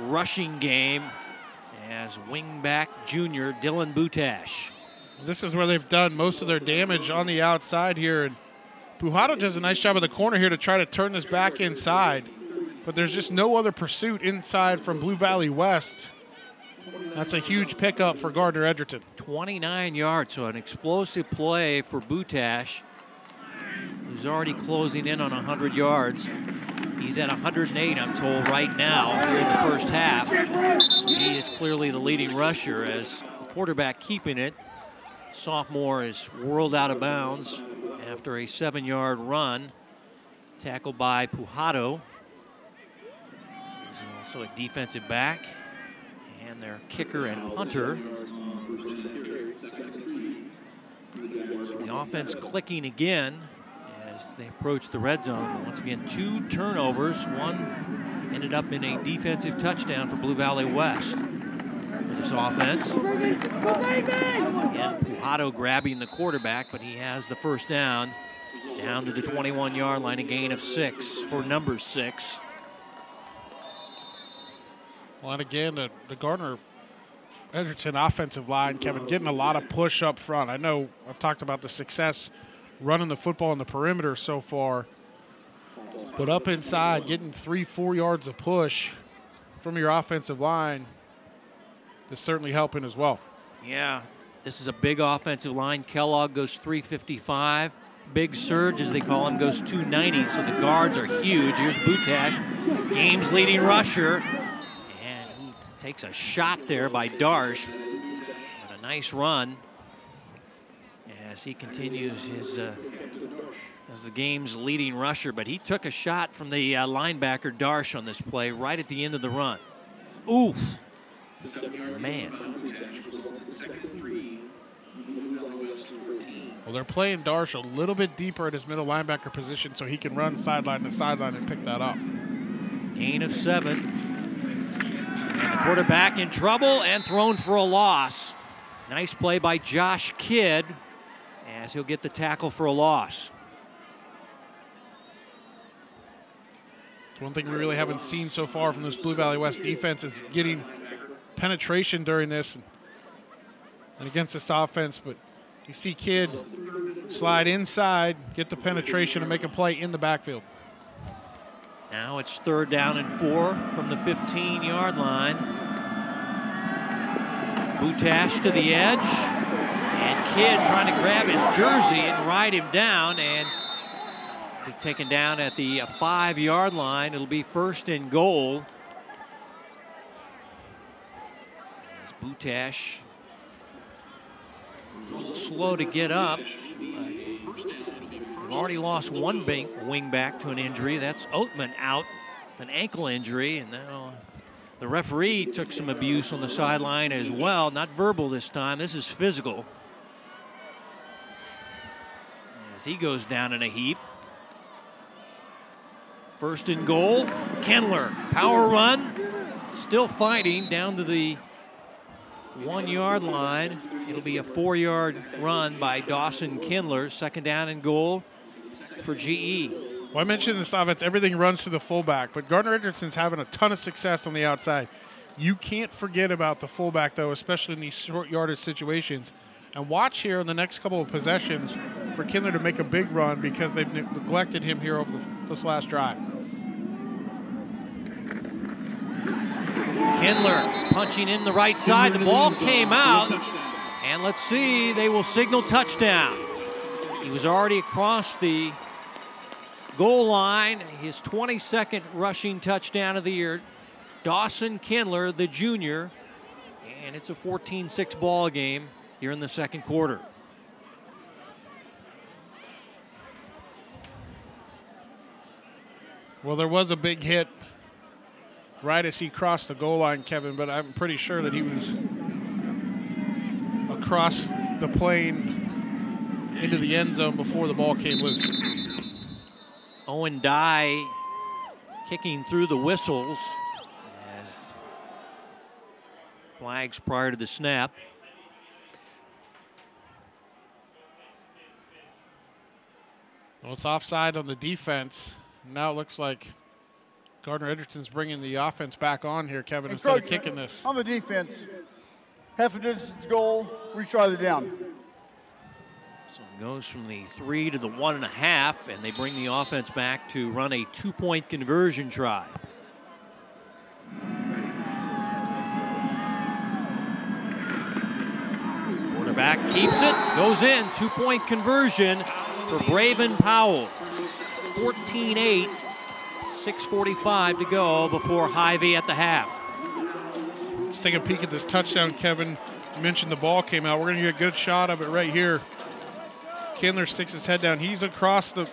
rushing game as wingback junior Dylan Butash. This is where they've done most of their damage on the outside here, and Pujado does a nice job of the corner here to try to turn this back inside, but there's just no other pursuit inside from Blue Valley West. That's a huge pickup for Gardner Edgerton. 29 yards, so an explosive play for Butash, who's already closing in on 100 yards. He's at 108, I'm told, right now here in the first half. So he is clearly the leading rusher as the quarterback keeping it. Sophomore is whirled out of bounds after a 7-yard run, tackled by Pujado. He's also a defensive back and their kicker and punter. So the offense clicking again as they approach the red zone. Once again, 2 turnovers. One ended up in a defensive touchdown for Blue Valley West. For this offense. And Pujato grabbing the quarterback, but he has the first down to the 21-yard line, a gain of 6 for number 6. Well, and again, the Gardner Edgerton offensive line, Kevin, getting a lot of push up front. I know I've talked about the success running the football on the perimeter so far, but up inside, getting 3-4 yards of push from your offensive line is certainly helping as well. Yeah, this is a big offensive line. Kellogg goes 355. Big Surge, as they call him, goes 290, so the guards are huge. Here's Butash, game's leading rusher, and he takes a shot there by Darsh. But a nice run as he continues his as the game's leading rusher. But he took a shot from the linebacker Darsh on this play right at the end of the run. Oof, man. Well, they're playing Darsh a little bit deeper at his middle linebacker position so he can run sideline to sideline and pick that up. Gain of 7. And the quarterback in trouble and thrown for a loss. Nice play by Josh Kidd as he'll get the tackle for a loss. It's one thing we really haven't seen so far from this Blue Valley West defense is getting penetration during this and against this offense, but you see Kidd slide inside, get the penetration, and make a play in the backfield. Now it's 3rd down and 4 from the 15-yard line. Butash to the edge, and Kidd trying to grab his jersey and ride him down, and be taken down at the 5-yard line. It'll be 1st and goal. As Butash a little slow to get up. We've already lost one wing back to an injury. That's Oatman out with an ankle injury. And now the referee took some abuse on the sideline as well. Not verbal this time. This is physical. As he goes down in a heap. 1st and goal. Kindler, power run. Still fighting down to the 1-yard line. It'll be a 4-yard run by Dawson Kindler. 2nd down and goal for GE. Well, I mentioned in this offense, everything runs to the fullback, but Gardner Edgerton's having a ton of success on the outside. You can't forget about the fullback, though, especially in these short yardage situations. And watch here in the next couple of possessions for Kindler to make a big run because they've neglected him here over this last drive. Kindler punching in the right side. The ball came out. And let's see, they will signal touchdown. He was already across the goal line. His 22nd rushing touchdown of the year. Dawson Kindler, the junior. And it's a 14-6 ball game here in the 2nd quarter. Well, there was a big hit right as he crossed the goal line, Kevin, but I'm pretty sure that he was across the plane into the end zone before the ball came loose. Owen Dye kicking through the whistles as flags prior to the snap. Well, it's offside on the defense. Now it looks like Gardner Edgerton's bringing the offense back on here, Kevin, instead of kicking this. On the defense, half a distance goal, retry the down. So it goes from the 3 to the 1.5, and they bring the offense back to run a 2-point conversion try. Quarterback keeps it, goes in, 2-point conversion for Braven Powell. 14-8, 6:45 to go before Hy-Vee at the half. Let's take a peek at this touchdown, Kevin. You mentioned the ball came out. We're going to get a good shot of it right here. Kindler sticks his head down. He's across the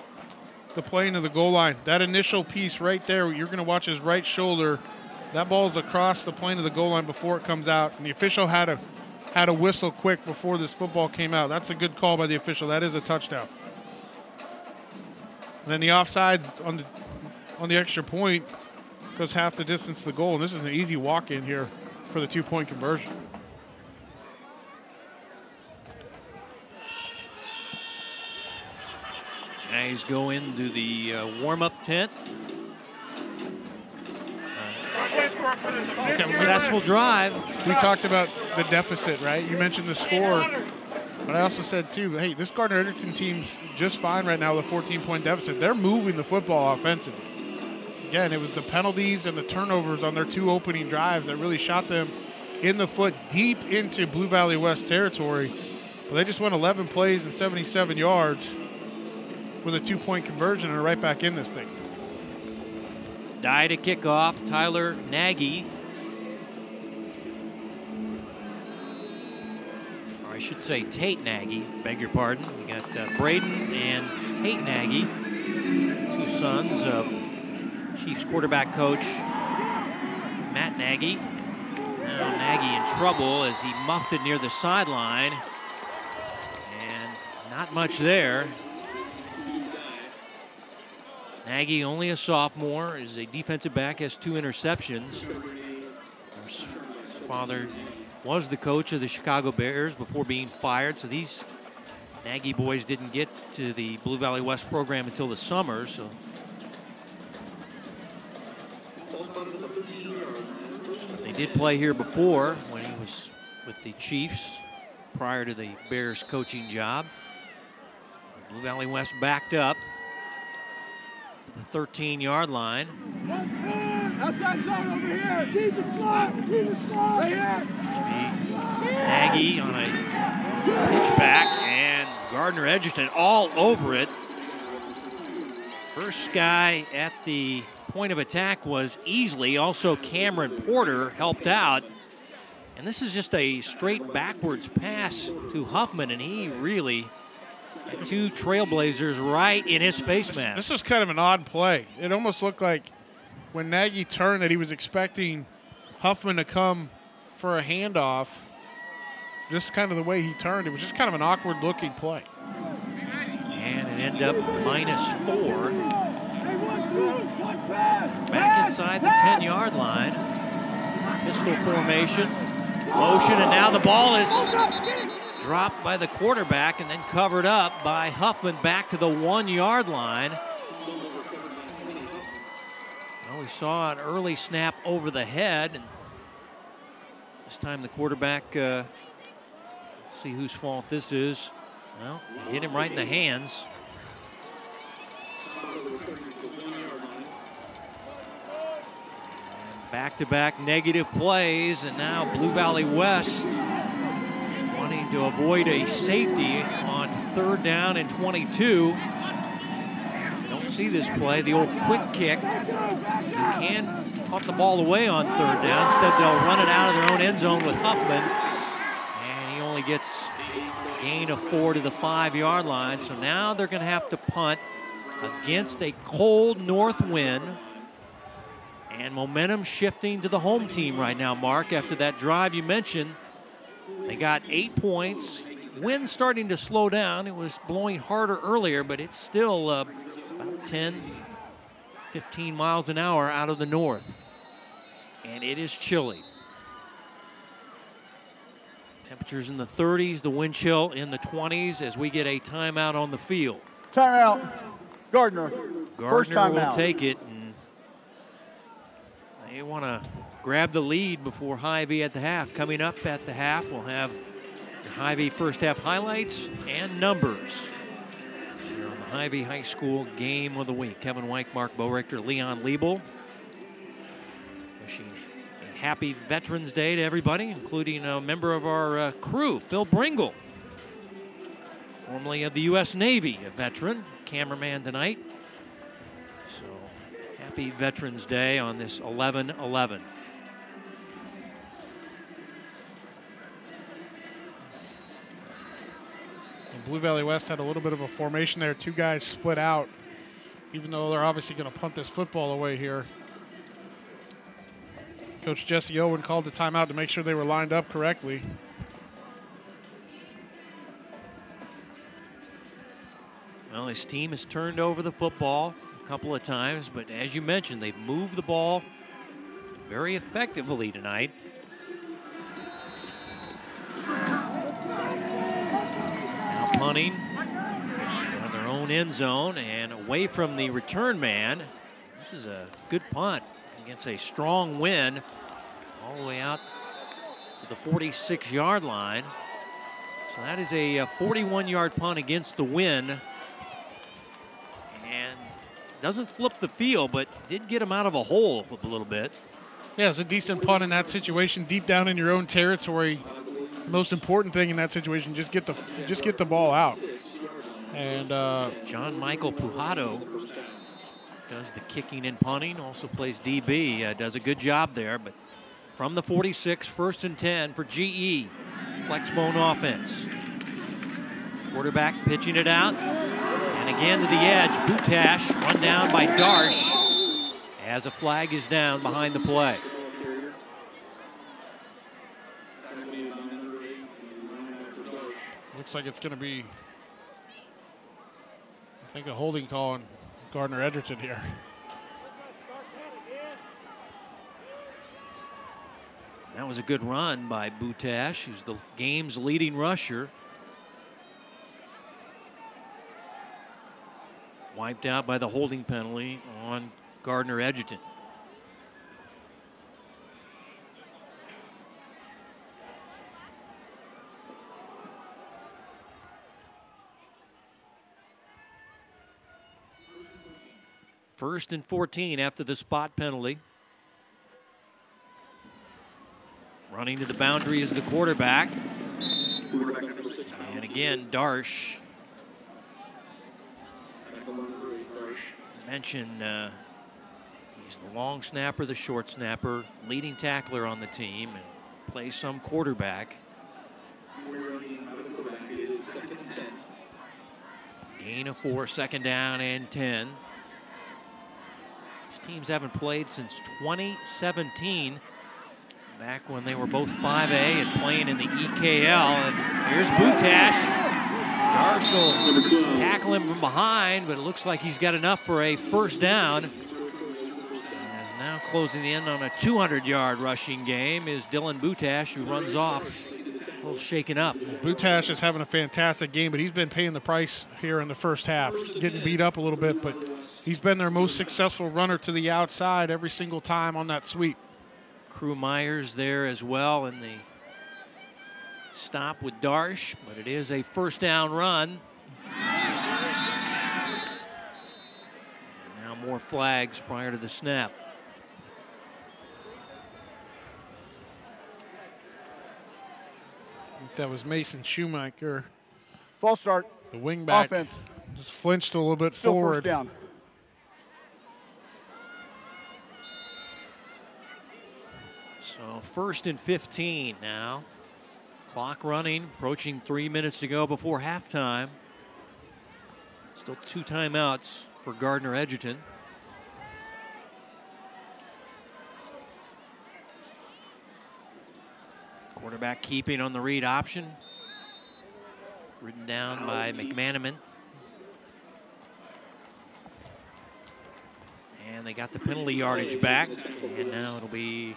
plane of the goal line. That initial piece right there, you're going to watch his right shoulder. That ball's across the plane of the goal line before it comes out. And the official had a whistle quick before this football came out. That's a good call by the official. That is a touchdown. And then the offsides on the extra point goes half the distance to the goal. And this is an easy walk-in here for the 2-point conversion. Guys go into the warm-up tent. Successful drive. We talked about the deficit, right? You mentioned the score, but I also said too, hey, this Gardner Edgerton team's just fine right now with a 14-point deficit. They're moving the football offensively. Again, it was the penalties and the turnovers on their 2 opening drives that really shot them in the foot deep into Blue Valley West territory. But they just went 11 plays and 77 yards with a 2-point conversion and are right back in this thing. Die to kick off, Tyler Nagy. Or I should say Tate Nagy, beg your pardon. We got Braden and Tate Nagy, 2 sons of Chiefs quarterback coach Matt Nagy. Now Nagy in trouble as he muffed it near the sideline. And not much there. Nagy, only a sophomore, is a defensive back, has 2 interceptions. His father was the coach of the Chicago Bears before being fired, so these Nagy boys didn't get to the Blue Valley West program until the summer. So but they did play here before when he was with the Chiefs prior to the Bears coaching job. Blue Valley West backed up the 13-yard line. Outside zone over here. Keep the slot. Keep the slot. Right here. Nagy on a pitch back, and Gardner Edgerton all over it. First guy at the point of attack was Easley. Also Cameron Porter helped out. And this is just a straight backwards pass to Huffman, and he really had 2 Trailblazers right in his face mask. This was kind of an odd play. It almost looked like when Nagy turned that he was expecting Huffman to come for a handoff. Just kind of the way he turned. It was just kind of an awkward looking play. And it ended up -4. Back inside the 10-yard line. Pistol formation. Motion, and now the ball is dropped by the quarterback and then covered up by Huffman back to the 1-yard line. Well, we saw an early snap over the head, and this time the quarterback, let's see whose fault this is. Well, he hit him right in the hands. Back-to-back negative plays, and now Blue Valley West wanting to avoid a safety on 3rd down and 22. You don't see this play, the old quick kick. You can punt the ball away on 3rd down. Instead, they'll run it out of their own end zone with Huffman. And he only gets a gain of 4 to the 5-yard line. So now they're going to have to punt against a cold north wind. And momentum shifting to the home team right now, Mark, after that drive you mentioned. They got 8 points. Wind starting to slow down. It was blowing harder earlier, but it's still about 10, 15 miles an hour out of the north. And it is chilly. Temperatures in the 30s, the wind chill in the 20s as we get a timeout on the field. Timeout. Gardner. First Gardner will timeout. take it. They want to grab the lead before Hy-Vee at the half. Coming up at the half, we'll have the Hy-Vee first half highlights and numbers here on the Hy-Vee High School Game of the Week. Kevin White, Mark Bowrichter, Leon Liebel. Wishing a happy Veterans Day to everybody, including a member of our crew, Phil Bringle, formerly of the U.S. Navy, a veteran, cameraman tonight. So happy Veterans Day on this 11-11. Blue Valley West had a little bit of a formation there. 2 guys split out, even though they're obviously going to punt this football away here. Coach Jesse Owen called the timeout to make sure they were lined up correctly. Well, his team has turned over the football a couple of times, but as you mentioned, they've moved the ball very effectively tonight. Now punting on their own own end zone and away from the return man. This is a good punt against a strong wind all the way out to the 46-yard line. So that is a 41-yard punt against the wind. And doesn't flip the field, but did get him out of a hole a little bit. Yeah, it's a decent punt in that situation, deep down in your own territory. The most important thing in that situation, just get the ball out. And John Michael Pujado does the kicking and punting, also plays DB, does a good job there. But from the 46, 1st and 10 for GE, Flexbone offense. Quarterback pitching it out, and again to the edge. Butash run down by Darsh as a flag is down behind the play. Looks like it's going to be, I think, a holding call on Gardner Edgerton here. That was a good run by Butash, who's the game's leading rusher. Wiped out by the holding penalty on Gardner Edgerton. First and 14 after the spot penalty. Running to the boundary is the quarterback. And again, Darsh. Mentioned he's the long snapper, the short snapper, leading tackler on the team, and plays some quarterback. Gain of 4, 2nd down and 10. These teams haven't played since 2017, back when they were both 5A and playing in the EKL. And here's Butash. Darsh will tackle him from behind, but it looks like he's got enough for a 1st down. As now closing in on a 200-yard rushing game is Dylan Butash, who runs off a little shaken up. Butash is having a fantastic game, but he's been paying the price here in the first half. Getting beat up a little bit, but he's been their most successful runner to the outside every single time on that sweep. Crew Myers there as well in the stop with Darsh, but it is a 1st down run. And now more flags prior to the snap. I think that was Mason Schumacher. False start. The wingback Offense. just flinched a little bit Still forward. 1st down. So 1st and 15 now. Clock running, approaching 3 minutes to go before halftime. Still 2 timeouts for Gardner Edgerton. Quarterback keeping on the read option. Ridden down by McManaman. And they got the penalty yardage back. And now it'll be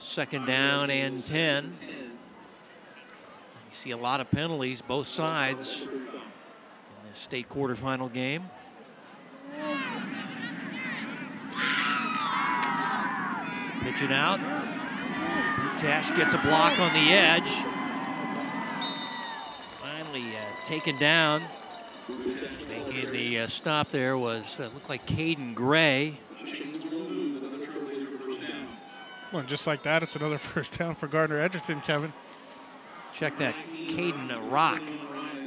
2nd down and 10. You see a lot of penalties, both sides, in this state quarterfinal game. Pitching out. Butash gets a block on the edge. Finally taken down. Making the stop there was, looked like Caden Gray. Well, just like that, it's another 1st down for Gardner Edgerton, Kevin. Check that, Caden Rock,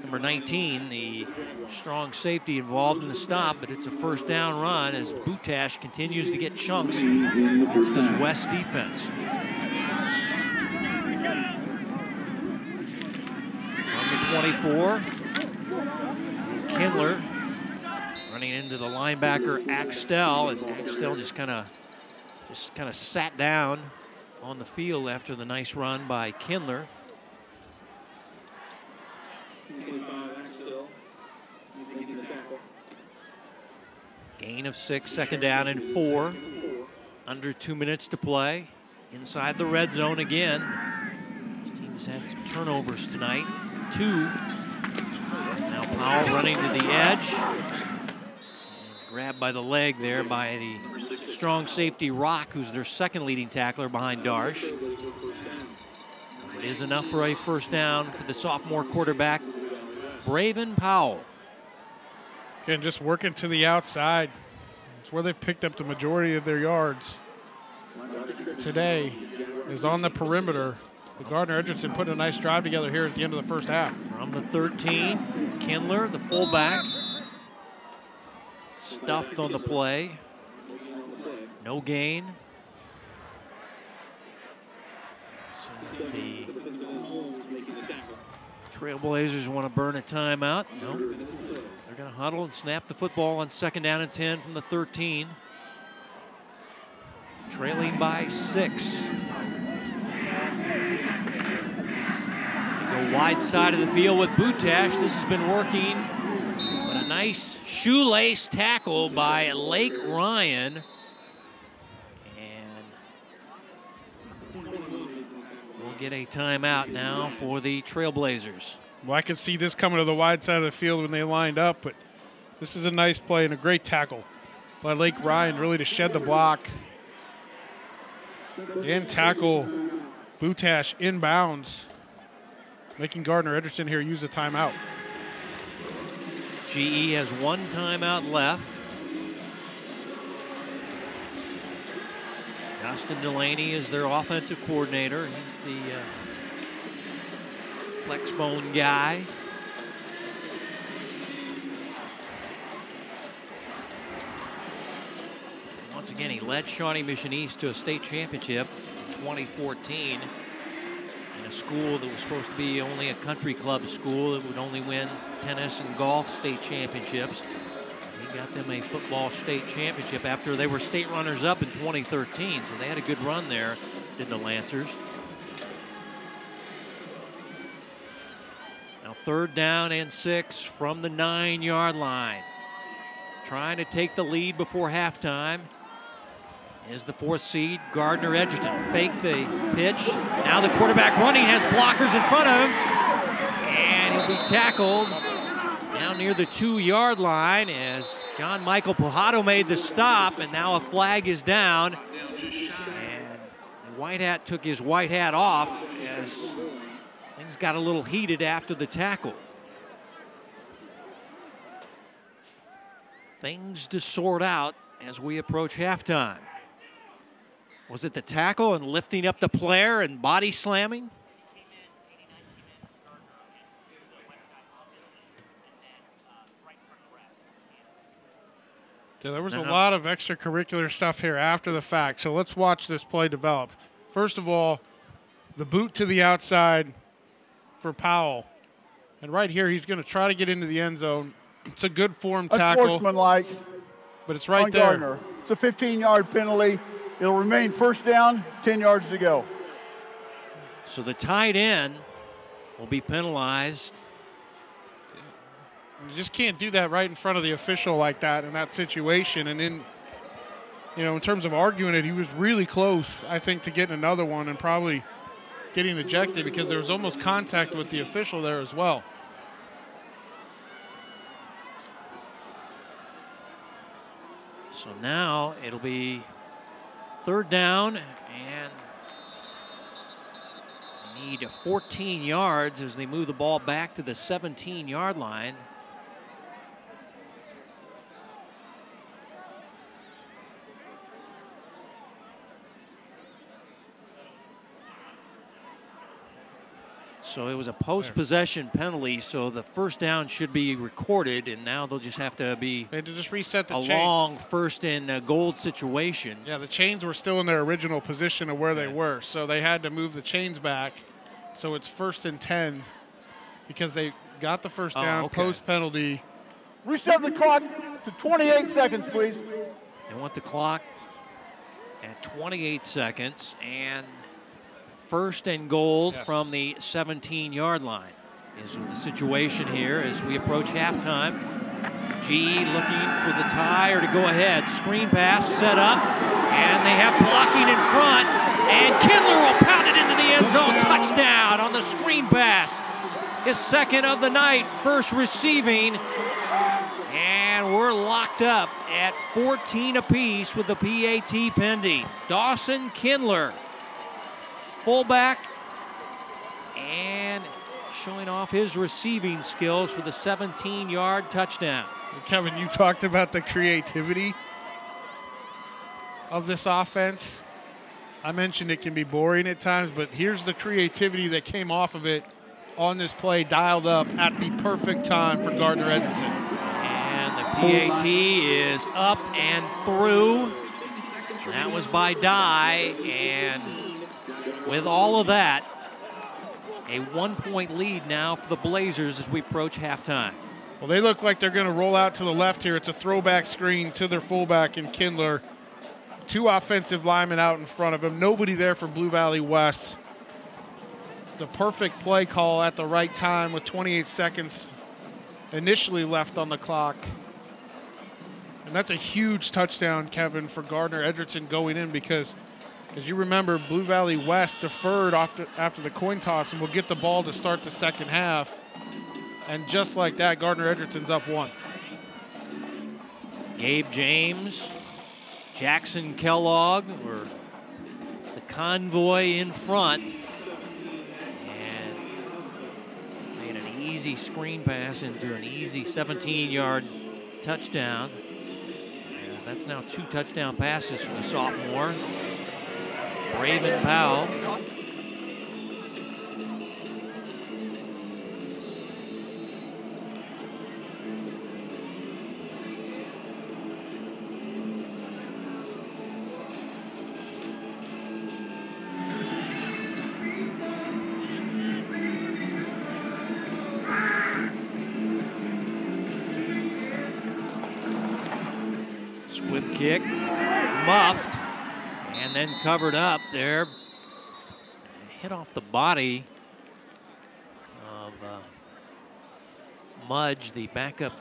number 19, the strong safety involved in the stop, but it's a 1st down run as Butash continues to get chunks against this West defense. On the 24, Kindler running into the linebacker Axtell, and Axtell just kind of sat down on the field after the nice run by Kindler. Gain of 6, 2nd down and 4. Under 2 minutes to play. Inside the red zone again. This team has had some turnovers tonight. 2. Has now Powell running to the edge. Grabbed by the leg there by the strong safety Rock, who's their second leading tackler behind Darsh. It is enough for a first down for the sophomore quarterback, Braven Powell. Again, just working to the outside. It's where they've picked up the majority of their yards today, is on the perimeter. The Gardner Edgerton put a nice drive together here at the end of the first half. From the 13, Kindler, the fullback, stuffed on the play. No gain. So the Trailblazers want to burn a timeout. No. They're going to huddle and snap the football on 2nd down and 10 from the 13. Trailing by 6. They go wide side of the field with Butash. This has been working. But a nice shoelace tackle by Lake Ryan. And we'll get a timeout now for the Trailblazers. Well, I could see this coming to the wide side of the field when they lined up, but this is a nice play and a great tackle by Lake Ryan, really to shed the block and tackle Butash inbounds, making Gardner Edgerton here use a timeout. GE has 1 timeout left. Dustin Delaney is their offensive coordinator. He's the flex bone guy. Once again, he led Shawnee Mission East to a state championship in 2014 in a school that was supposed to be only a country club school that would only win tennis and golf state championships. He got them a football state championship after they were state runners-up in 2013, so they had a good run there, did the Lancers. Now 3rd down and 6 from the 9-yard line. Trying to take the lead before halftime is the 4th seed, Gardner Edgerton. Fake the pitch. Now the quarterback running, has blockers in front of him. And he'll be tackled down near the 2-yard line as John Michael Pujado made the stop, and now a flag is down. And the white hat took his white hat off as things got a little heated after the tackle. Things to sort out as we approach halftime. Was it the tackle and lifting up the player and body slamming? Yeah, there was a lot of extracurricular stuff here after the fact, so let's watch this play develop. First of all, the boot to the outside for Powell. And right here, he's going to try to get into the end zone. It's a good form tackle. Sportsmanlike. But it's right there. Gardner. It's a 15-yard penalty. It'll remain 1st down, 10 yards to go. So the tight end will be penalized. You just can't do that right in front of the official like that in that situation. And in, in terms of arguing it, he was really close, I think, to getting another one and probably getting ejected because there was almost contact with the official there as well. So now it'll be 3rd down, and they need 14 yards as they move the ball back to the 17-yard line. So it was a post-possession penalty, so the 1st down should be recorded, and now they'll just have to be they had to just reset the long 1st and goal situation. Yeah, the chains were still in their original position of where they were, so they had to move the chains back. So it's 1st and 10 because they got the 1st down post-penalty. Reset the clock to 28 seconds, please. They want the clock at 28 seconds, and 1st and goal from the 17-yard line is the situation here as we approach halftime. GE looking for the tie or to go ahead. Screen pass set up, and they have blocking in front, and Kindler will pound it into the end zone. Touchdown on the screen pass his second of the night, first receiving. And we're locked up at 14 apiece with the PAT pending. Dawson Kindler, fullback, and showing off his receiving skills for the 17-yard touchdown. Kevin, you talked about the creativity of this offense. I mentioned it can be boring at times, but here's the creativity that came off of it on this play, dialed up at the perfect time for Gardner Edgerton. And the PAT is up and through. That was by Dye, and with all of that, a 1-point lead now for the Blazers as we approach halftime. Well, they look like they're going to roll out to the left here. It's a throwback screen to their fullback in Kindler. 2 offensive linemen out in front of him. Nobody there for Blue Valley West. The perfect play call at the right time with 28 seconds initially left on the clock. And that's a huge touchdown, Kevin, for Gardner Edgerton going in because, as you remember, Blue Valley West deferred after the coin toss and will get the ball to start the second half. And just like that, Gardner Edgerton's up 1. Gabe James, Jackson Kellogg were the convoy in front. And made an easy screen pass into an easy 17-yard touchdown. As that's now 2 touchdown passes for the sophomore. Raven Powell. Swim kick, muffed, and then covered up there. Hit off the body of Mudge, the backup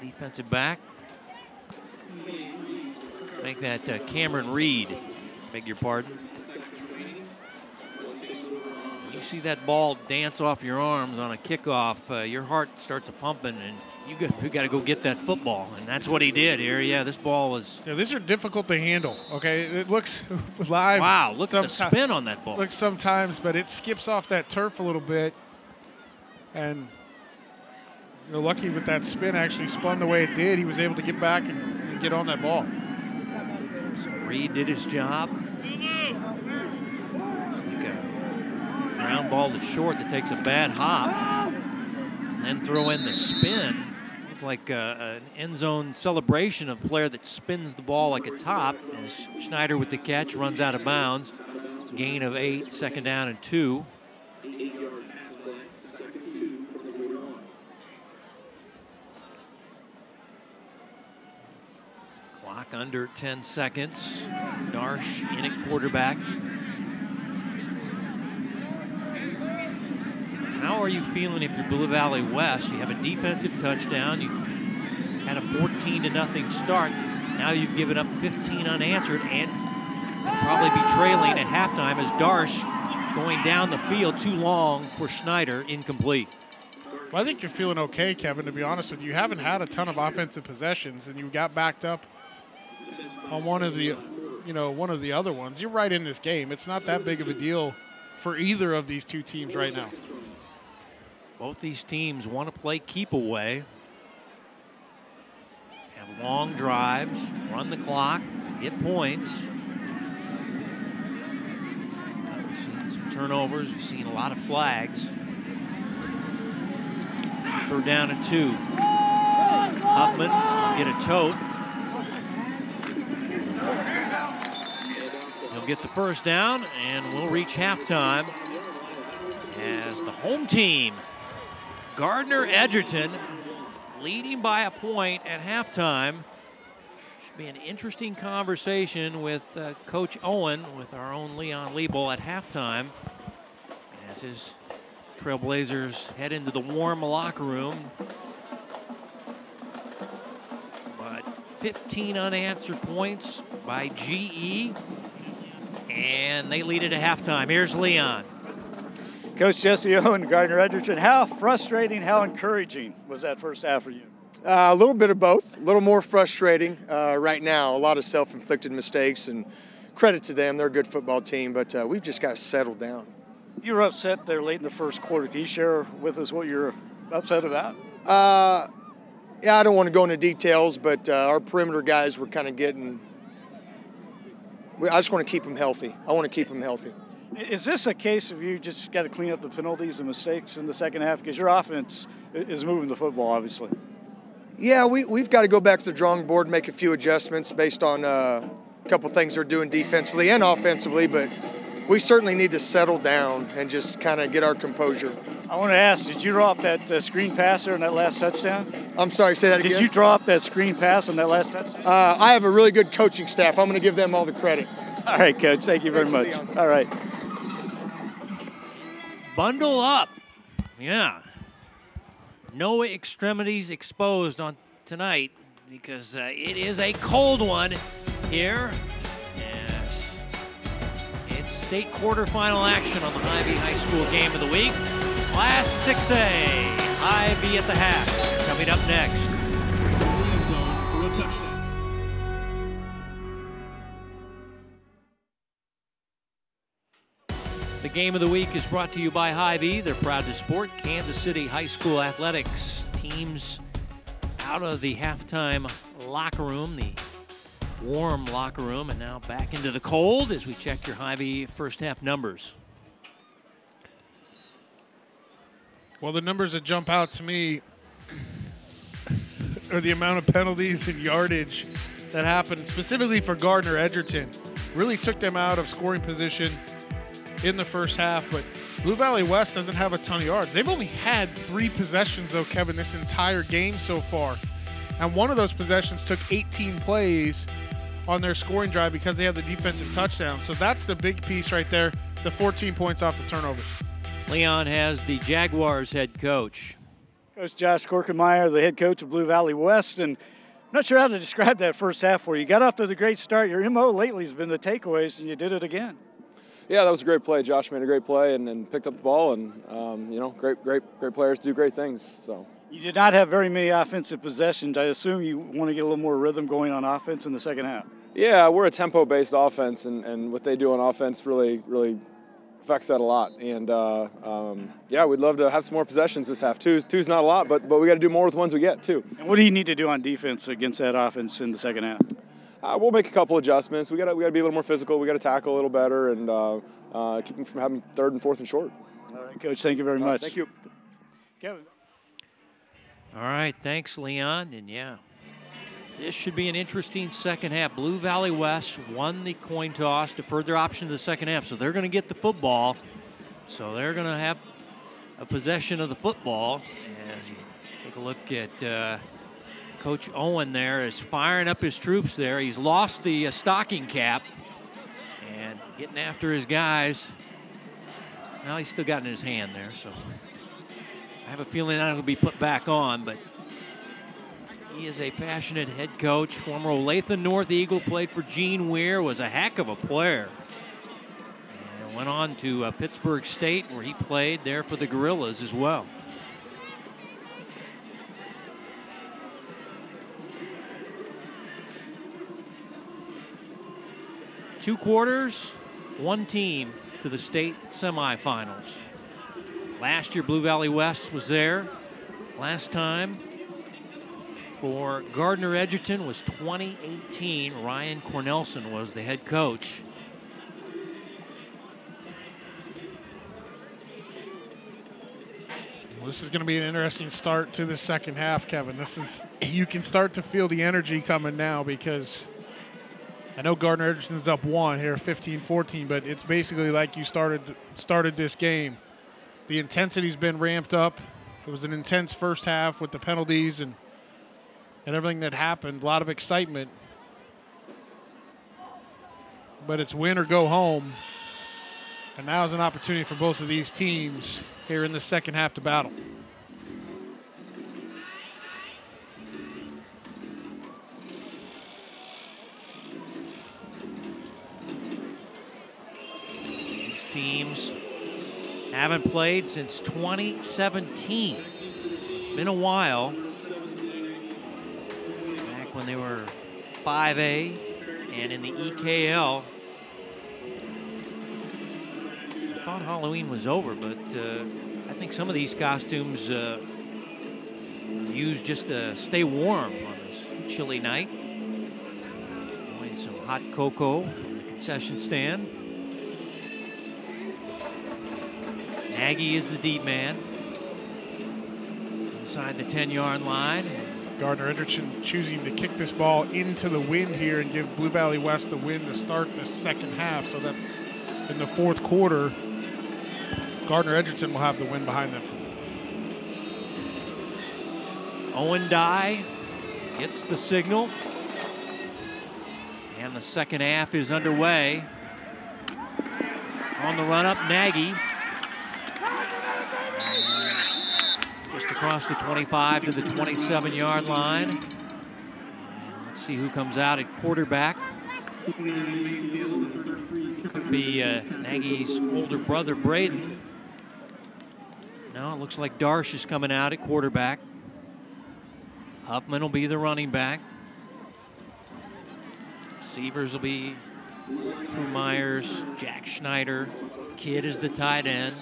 defensive back. Make that Cameron Reed, beg your pardon. You see that ball dance off your arms on a kickoff, your heart starts a-pumping, and you got to go get that football, and that's what he did here. Yeah, this ball was... Yeah, these are difficult to handle, okay? It looks live. Wow, look at the spin on that ball. Looks sometimes, but it skips off that turf a little bit, and you're lucky with that spin actually spun the way it did. He was able to get back and get on that ball. So Reed did his job. It's like a ground ball to short that takes a bad hop, and then throw in the spin. Like an end zone celebration of a player that spins the ball like a top as Schneider with the catch runs out of bounds. Gain of 8, second down and 2. Clock under 10 seconds. Darsh in at quarterback. How are you feeling if you're Blue Valley West? You have a defensive touchdown. You had a 14-0 start. Now you've given up 15 unanswered and will probably be trailing at halftime as Darsh going down the field too long for Schneider, incomplete. Well, I think you're feeling okay, Kevin, to be honest with you. You haven't had a ton of offensive possessions, and you got backed up on one of the other ones. You're right in this game. It's not that big of a deal for either of these 2 teams right now. Both these teams want to play keep away, have long drives, run the clock, get points. We've seen some turnovers. We've seen a lot of flags. 3rd down and 2. Huffman will get a tote. He'll get the first down, and we'll reach halftime as the home team, Gardner Edgerton, leading by a point at halftime. Should be an interesting conversation with Coach Owen, with our own Leon Liebel at halftime, as his Trailblazers head into the warm locker room. But 15 unanswered points by GE, and they lead it at halftime. Here's Leon. Coach Jesse Owen, Gardner Edgerton, how frustrating, how encouraging was that first half for you? A little bit of both. A little more frustrating right now. A lot of self-inflicted mistakes, and credit to them. They're a good football team, but we've just got to settle down. You were upset there late in the first quarter. Can you share with us what you're upset about? Yeah, I don't want to go into details, but our perimeter guys were kind of getting – I just want to keep them healthy. I want to keep them healthy. Is this a case of you just got to clean up the penalties and mistakes in the second half? Because your offense is moving the football, obviously. Yeah, we've got to go back to the drawing board and make a few adjustments based on a couple things they're doing defensively and offensively, but we certainly need to settle down and just kind of get our composure. I want to ask, did you draw up that screen pass there on that last touchdown? I'm sorry, say that again? Did you draw up that screen pass on that last touchdown? I have a really good coaching staff. I'm going to give them all the credit. All right, Coach. Thank you very much. All right. Bundle up. Yeah. No extremities exposed on tonight because it is a cold one here. Yes. It's state quarterfinal action on the Hy-Vee High School game of the week. Class 6A, Hy-Vee at the half. Coming up next. The game of the week is brought to you by Hy-Vee. They're proud to support Kansas City High School athletics. Teams out of the halftime locker room, the warm locker room, and now back into the cold as we check your Hy-Vee first half numbers. Well, the numbers that jump out to me are the amount of penalties and yardage that happened, specifically for Gardner Edgerton. Really took them out of scoring position in the first half, but Blue Valley West doesn't have a ton of yards. They've only had 3 possessions, though, Kevin, this entire game so far. And one of those possessions took 18 plays on their scoring drive because they had the defensive touchdown. So that's the big piece right there, the 14 points off the turnovers. Leon has the Jaguars head coach. Coach Josh Korkenmeyer, the head coach of Blue Valley West, and I'm not sure how to describe that first half for you. You got off to the great start. Your MO lately has been the takeaways, and you did it again. Yeah, that was a great play. Josh made a great play and picked up the ball, and great players do great things. So you did not have very many offensive possessions. I assume you want to get a little more rhythm going on offense in the second half. Yeah, we're a tempo-based offense, and what they do on offense really affects that a lot. And yeah, we'd love to have some more possessions this half. Two's not a lot, but we got to do more with the ones we get too. And what do you need to do on defense against that offense in the second half? We'll make a couple adjustments. We got to be a little more physical. We got to tackle a little better and keep them from having 3rd and 4th and short. All right, Coach. Thank you very much. Thank you, Kevin. All right, thanks, Leon. And yeah, this should be an interesting second half. Blue Valley West won the coin toss, deferred their option to the second half, so they're going to get the football. So they're going to have a possession of the football. As you take a look at Coach Owen there is firing up his troops there. He's lost the stocking cap and getting after his guys. Now he's still got it in his hand there, so I have a feeling that will be put back on, but he is a passionate head coach. Former Olathe North Eagle, played for Gene Weir, was a heck of a player. And went on to Pittsburgh State, where he played there for the Gorillas as well. Two quarters, one team to the state semifinals. Last year, Blue Valley West was there. Last time for Gardner Edgerton was 2018. Ryan Cornelson was the head coach. Well, this is going to be an interesting start to the second half, Kevin. You can start to feel the energy coming now, because I know Gardner Edgerton's up 1 here, 15-14, but it's basically like you started this game. The intensity's been ramped up. It was an intense first half with the penalties and everything that happened. A lot of excitement. But it's win or go home. And now is an opportunity for both of these teams here in the second half to battle. These teams Haven't played since 2017. So it's been a while. Back when they were 5A and in the EKL. I thought Halloween was over, but I think some of these costumes used just to stay warm on this chilly night. Enjoying some hot cocoa from the concession stand. Nagy is the deep man. Inside the 10-yard line. Gardner Edgerton choosing to kick this ball into the wind here and give Blue Valley West the win to start the second half, so that in the fourth quarter, Gardner Edgerton will have the win behind them. Owen Dye gets the signal. And the second half is underway. On the run up, Nagy. Just across the 25 to the 27-yard line. And let's see who comes out at quarterback. Could be Nagy's older brother, Braden. No, it looks like Darsh is coming out at quarterback. Huffman will be the running back. Receivers will be Crew Myers, Jack Schneider. Kidd is the tight end.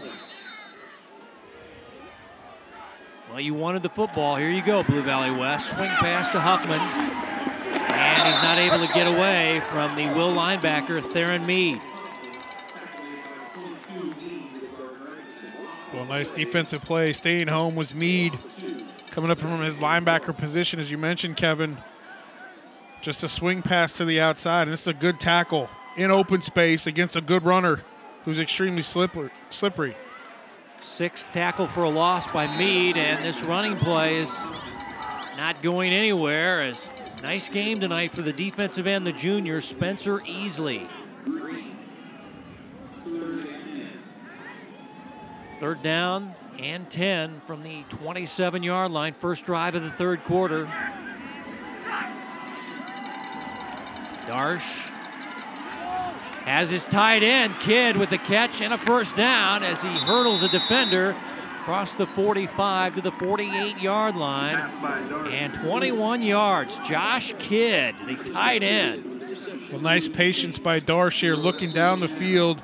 Well, you wanted the football. Here you go, Blue Valley West. Swing pass to Huffman. And he's not able to get away from the Will linebacker, Theron Meade. Well, nice defensive play. Staying home was Meade. Coming up from his linebacker position, as you mentioned, Kevin. Just a swing pass to the outside, and this is a good tackle in open space against a good runner who's extremely slippery. Sixth tackle for a loss by Meade, and this running play is not going anywhere. As nice game tonight for the defensive end, the junior, Spencer Easley. Third down and 10 from the 27-yard line. First drive of the third quarter. Darsh has his tight end, Kidd, with a catch and a first down as he hurdles a defender across the 45 to the 48-yard line. And 21 yards, Josh Kidd, the tight end. Well, nice patience by Darsh here, looking down the field,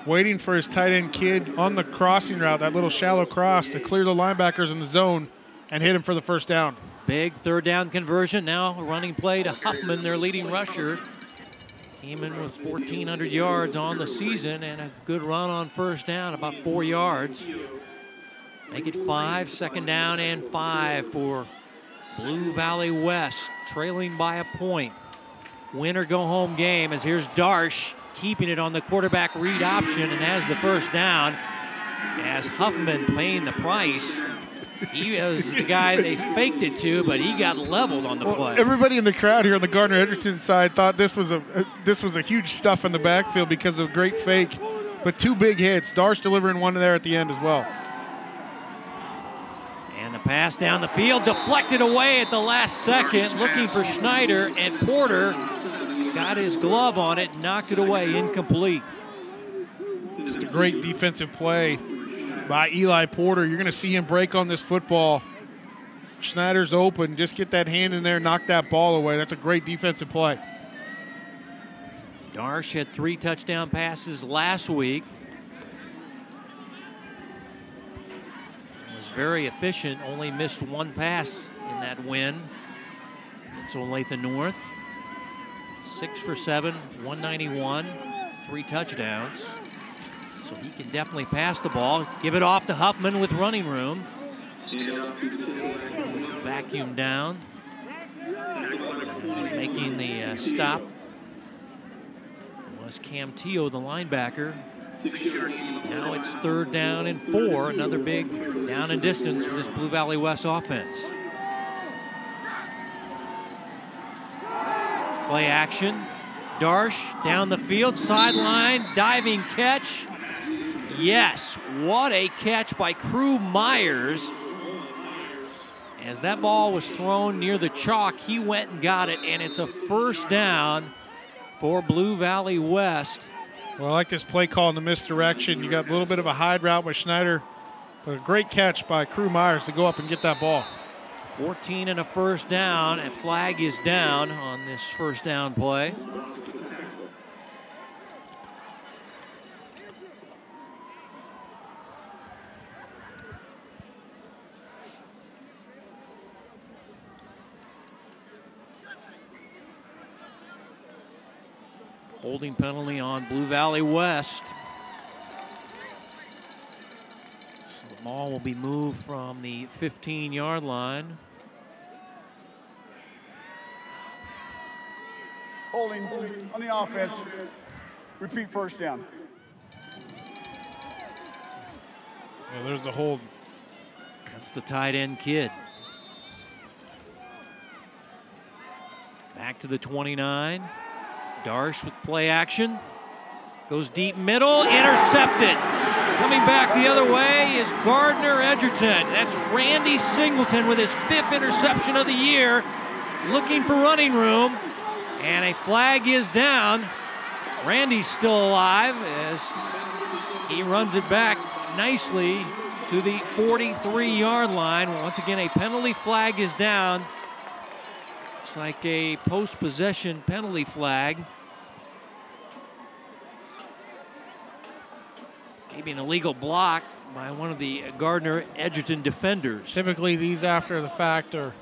waiting for his tight end Kidd on the crossing route, that little shallow cross to clear the linebackers in the zone and hit him for the first down. Big third down conversion. Now a running play to Huffman, their leading rusher. Came in with 1,400 yards on the season and a good run on first down, about 4 yards. Make it 5, second down and 5 for Blue Valley West, trailing by a point. Win or go home game, as here's Darsh keeping it on the quarterback read option and has the first down as Huffman paying the price. He was the guy they faked it to, but he got leveled on the play. Everybody in the crowd here on the Gardner Edgerton side thought this was a huge stuff in the backfield because of a great fake, but 2 big hits. Darsh delivering one there at the end as well. And the pass down the field, deflected away at the last second, looking for Schneider, and Porter got his glove on it, knocked it away, incomplete. Just a great defensive play by Eli Porter. You're going to see him break on this football. Schneider's open. Just get that hand in there, knock that ball away. That's a great defensive play. Darsh had 3 touchdown passes last week. Was very efficient, only missed 1 pass in that win against Olathe North. 6 for 7, 191, 3 touchdowns. So he can definitely pass the ball. Give it off to Huffman with running room. He's vacuumed down. He's making the stop. Was Camtillo, the linebacker. Now it's third down and 4. Another big down and distance for this Blue Valley West offense. Play action. Darsh down the field, sideline, diving catch. Yes, what a catch by Crew Myers. As that ball was thrown near the chalk, he went and got it, and it's a first down for Blue Valley West. Well, I like this play call in the misdirection. You got a little bit of a hide route by Schneider, but a great catch by Crew Myers to go up and get that ball. 14 and a first down. A flag is down on this first down play. Holding penalty on Blue Valley West. So the ball will be moved from the 15-yard line. Holding on the offense. Repeat first down. Yeah, there's the hold. That's the tight end kid. Back to the 29. Darsh with play action. Goes deep middle, intercepted. Coming back the other way is Gardner Edgerton. That's Randy Singleton with his 5th interception of the year. Looking for running room. And a flag is down. Randy's still alive as he runs it back nicely to the 43-yard line. Once again, a penalty flag is down. Looks like a post-possession penalty flag. Maybe an illegal block by one of the Gardner Edgerton defenders. Typically, these after the fact are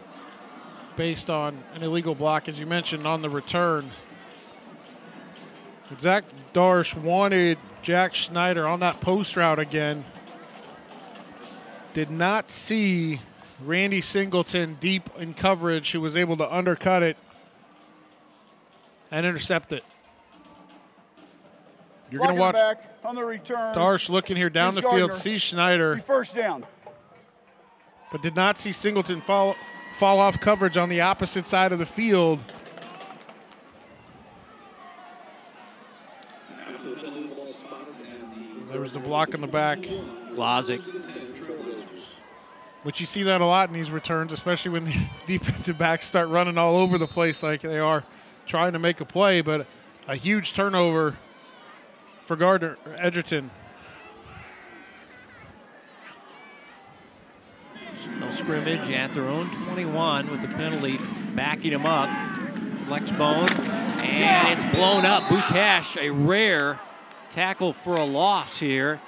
based on an illegal block, as you mentioned, on the return. Zach Darsh wanted Jack Schneider on that post route again. Did not see Randy Singleton deep in coverage, who was able to undercut it and intercept it. You're going to watch back on the return. Darsh looking here down the field, see Schneider. First down. But did not see Singleton fall off coverage on the opposite side of the field. There was the block in the back. Glazik. Which you see that a lot in these returns, especially when the defensive backs start running all over the place like they are trying to make a play, but a huge turnover for Gardner Edgerton. No scrimmage at their own 21 with the penalty backing them up. Flex bone, and it's blown up. Boutash, a rare tackle for a loss here,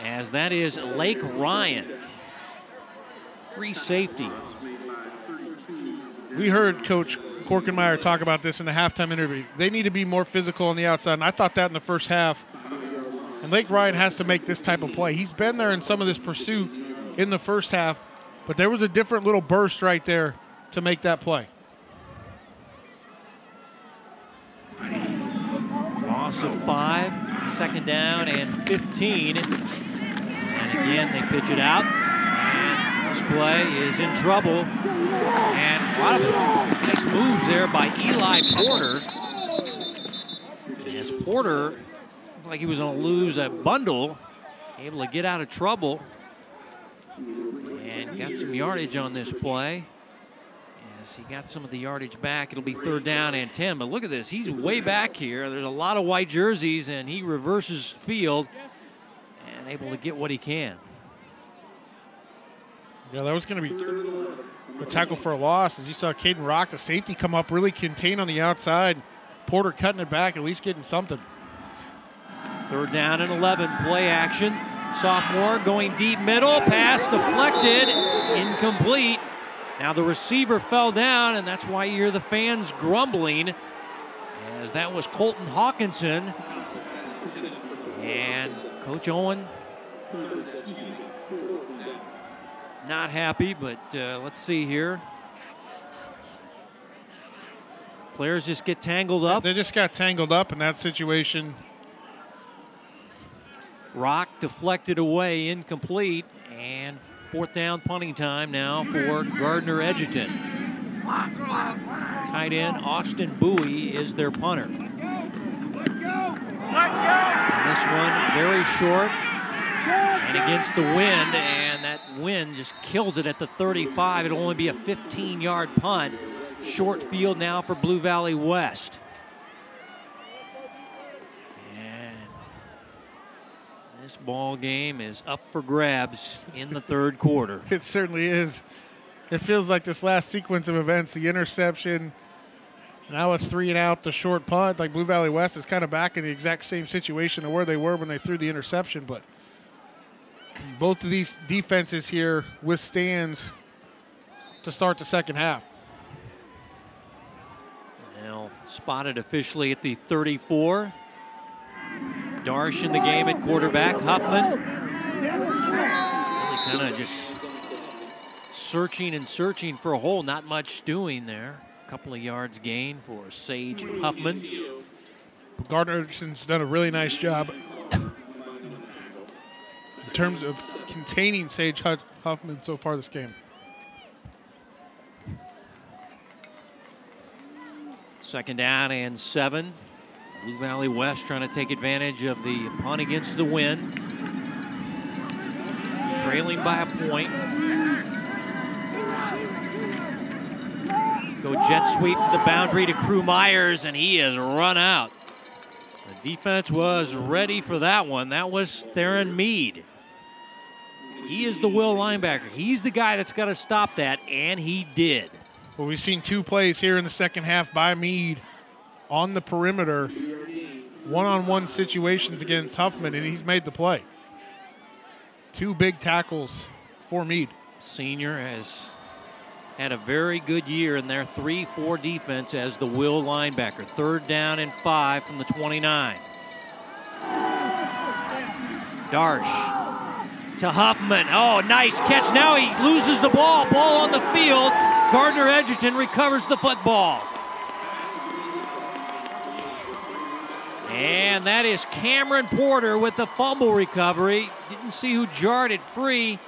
as that is Lake Ryan. Free safety. We heard Coach Korkenmeyer talk about this in the halftime interview. They need to be more physical on the outside, and I thought that in the first half. And Lake Ryan has to make this type of play. He's been there in some of this pursuit in the first half, but there was a different little burst right there to make that play. Loss of 5, 2nd down and 15. And again, they pitch it out. And this play is in trouble. And a lot of nice moves there by Eli Porter. And as Porter looked like he was going to lose a bundle, able to get out of trouble. And got some yardage on this play. As he got some of the yardage back, it'll be 3rd down and 10. But look at this, he's way back here. There's a lot of white jerseys, and he reverses field and able to get what he can. Yeah, that was going to be a tackle for a loss. As you saw Caden Rock, the safety, come up, really contain on the outside. Porter cutting it back, at least getting something. 3rd down and 11, play action. Sophomore going deep middle, pass deflected, incomplete. Now the receiver fell down, and that's why you hear the fans grumbling, as that was Colton Hawkinson. And Coach Owen not happy, but let's see here. Players just get tangled up. They just got tangled up in that situation. Rock deflected away, incomplete, and 4th down punting time now for Gardner Edgerton. Tight end Austin Bowie is their punter. And this one very short and against the wind, and that wind just kills it at the 35. It'll only be a 15-yard punt. Short field now for Blue Valley West. And This ball game is up for grabs in the third quarter. It certainly is. It feels like this last sequence of events, the interception, now a 3 and out, the short punt, like Blue Valley West is kind of back in the exact same situation of where they were when they threw the interception. But both of these defenses here withstands to start the second half. Now spotted officially at the 34. Darsh in the game at quarterback. Huffman really kind of just searching and searching for a hole. Not much doing there. A couple of yards gain for Sage Huffman. Gardner Edgerton's done a really nice job in terms of containing Sage Huffman so far this game. Second down and 7. Blue Valley West trying to take advantage of the punt against the wind. Trailing by a point. Go jet sweep to the boundary to Crew Myers, and he has run out. The defense was ready for that one. That was Theron Mead. He is the will linebacker. He's the guy that's got to stop that, and he did. Well, we've seen 2 plays here in the second half by Mead on the perimeter, one-on-one situations against Huffman, and he's made the play. 2 big tackles for Mead. Senior has had a very good year in their 3-4 defense as the will linebacker. 3rd down and 5 from the 29. Darsh to Huffman. Oh, nice catch. Now he loses the ball. Ball on the field. Gardner Edgerton recovers the football. And that is Cameron Porter with the fumble recovery. Didn't see who jarred it free.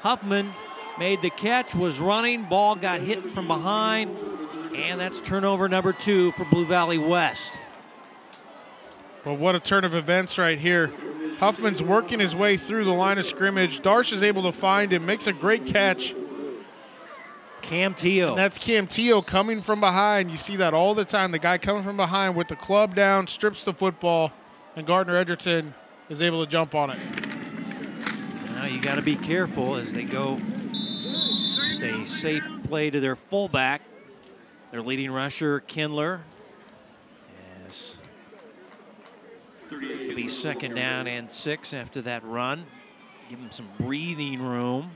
Huffman made the catch, was running, ball got hit from behind, and that's turnover number 2 for Blue Valley West. Well, what a turn of events right here. Huffman's working his way through the line of scrimmage. Darsh is able to find him, makes a great catch. Cam Teo. And that's Cam Teo coming from behind. You see that all the time. The guy coming from behind with the club down, strips the football, and Gardner Edgerton is able to jump on it. Now you got to be careful as they go a safe play to their fullback. Their leading rusher, Kindler. Yes. It'll be 2nd down and 6 after that run. Give him some breathing room.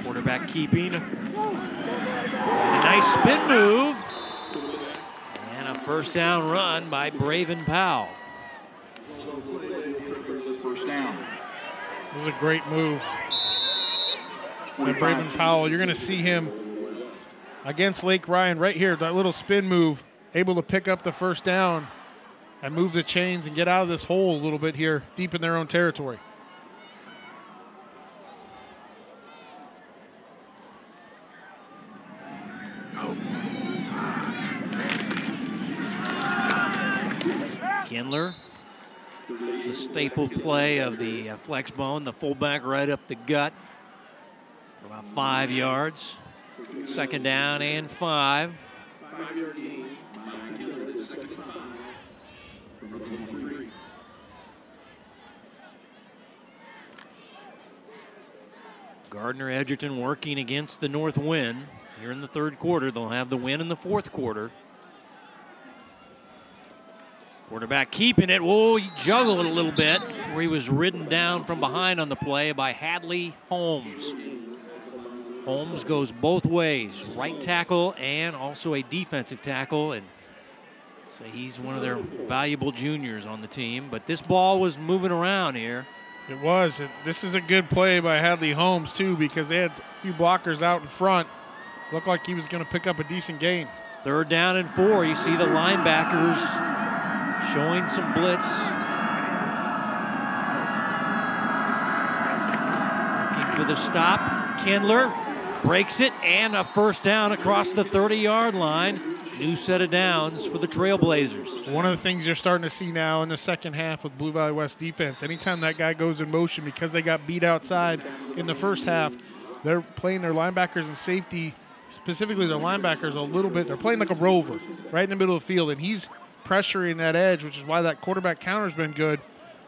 Quarterback keeping. And a nice spin move. And a 1st down run by Braven Powell. First down. It was a great move by Braven Powell. You're going to see him against Lake Ryan right here. That little spin move, able to pick up the 1st down and move the chains and get out of this hole a little bit here, deep in their own territory. Kindler, the staple play of the flex bone, the fullback right up the gut, about 5 yards. 2nd down and 5. 5-yard gain. Second and 5. Gardner Edgerton working against the north wind here in the 3rd quarter. They'll have the win in the 4th quarter. Quarterback keeping it. Whoa, he juggled a little bit before he was ridden down from behind on the play by Hadley Holmes. Holmes goes both ways, right tackle and also a defensive tackle, and say he's one of their valuable juniors on the team. But this ball was moving around here. It was. This is a good play by Hadley Holmes, too, because they had a few blockers out in front. Looked like he was going to pick up a decent gain. 3rd down and 4. You see the linebackers showing some blitz. Looking for the stop. Kindler breaks it, and a 1st down across the 30-yard line. New set of downs for the Trailblazers. One of the things you're starting to see now in the second half with Blue Valley West defense, anytime that guy goes in motion because they got beat outside in the first half, they're playing their linebackers and safety specifically their linebackers, a little bit. They're playing like a rover right in the middle of the field, and he's pressuring that edge, which is why that quarterback counter's been good.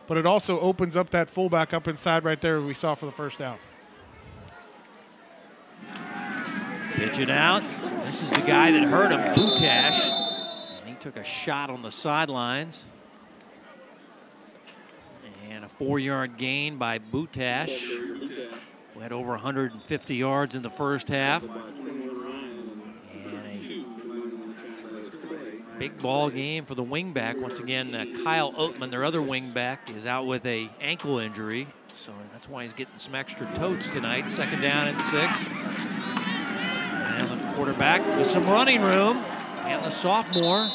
But it also opens up that fullback up inside right there we saw for the first down. Pitch it out. This is the guy that hurt him, Butash. And he took a shot on the sidelines. And a 4-yard gain by Butash, who had over 150 yards in the first half. And a big ball game for the wingback. Once again, Kyle Oatman, their other wingback, is out with an ankle injury. So that's why he's getting some extra totes tonight. 2nd down and 6. And the quarterback with some running room. And the sophomore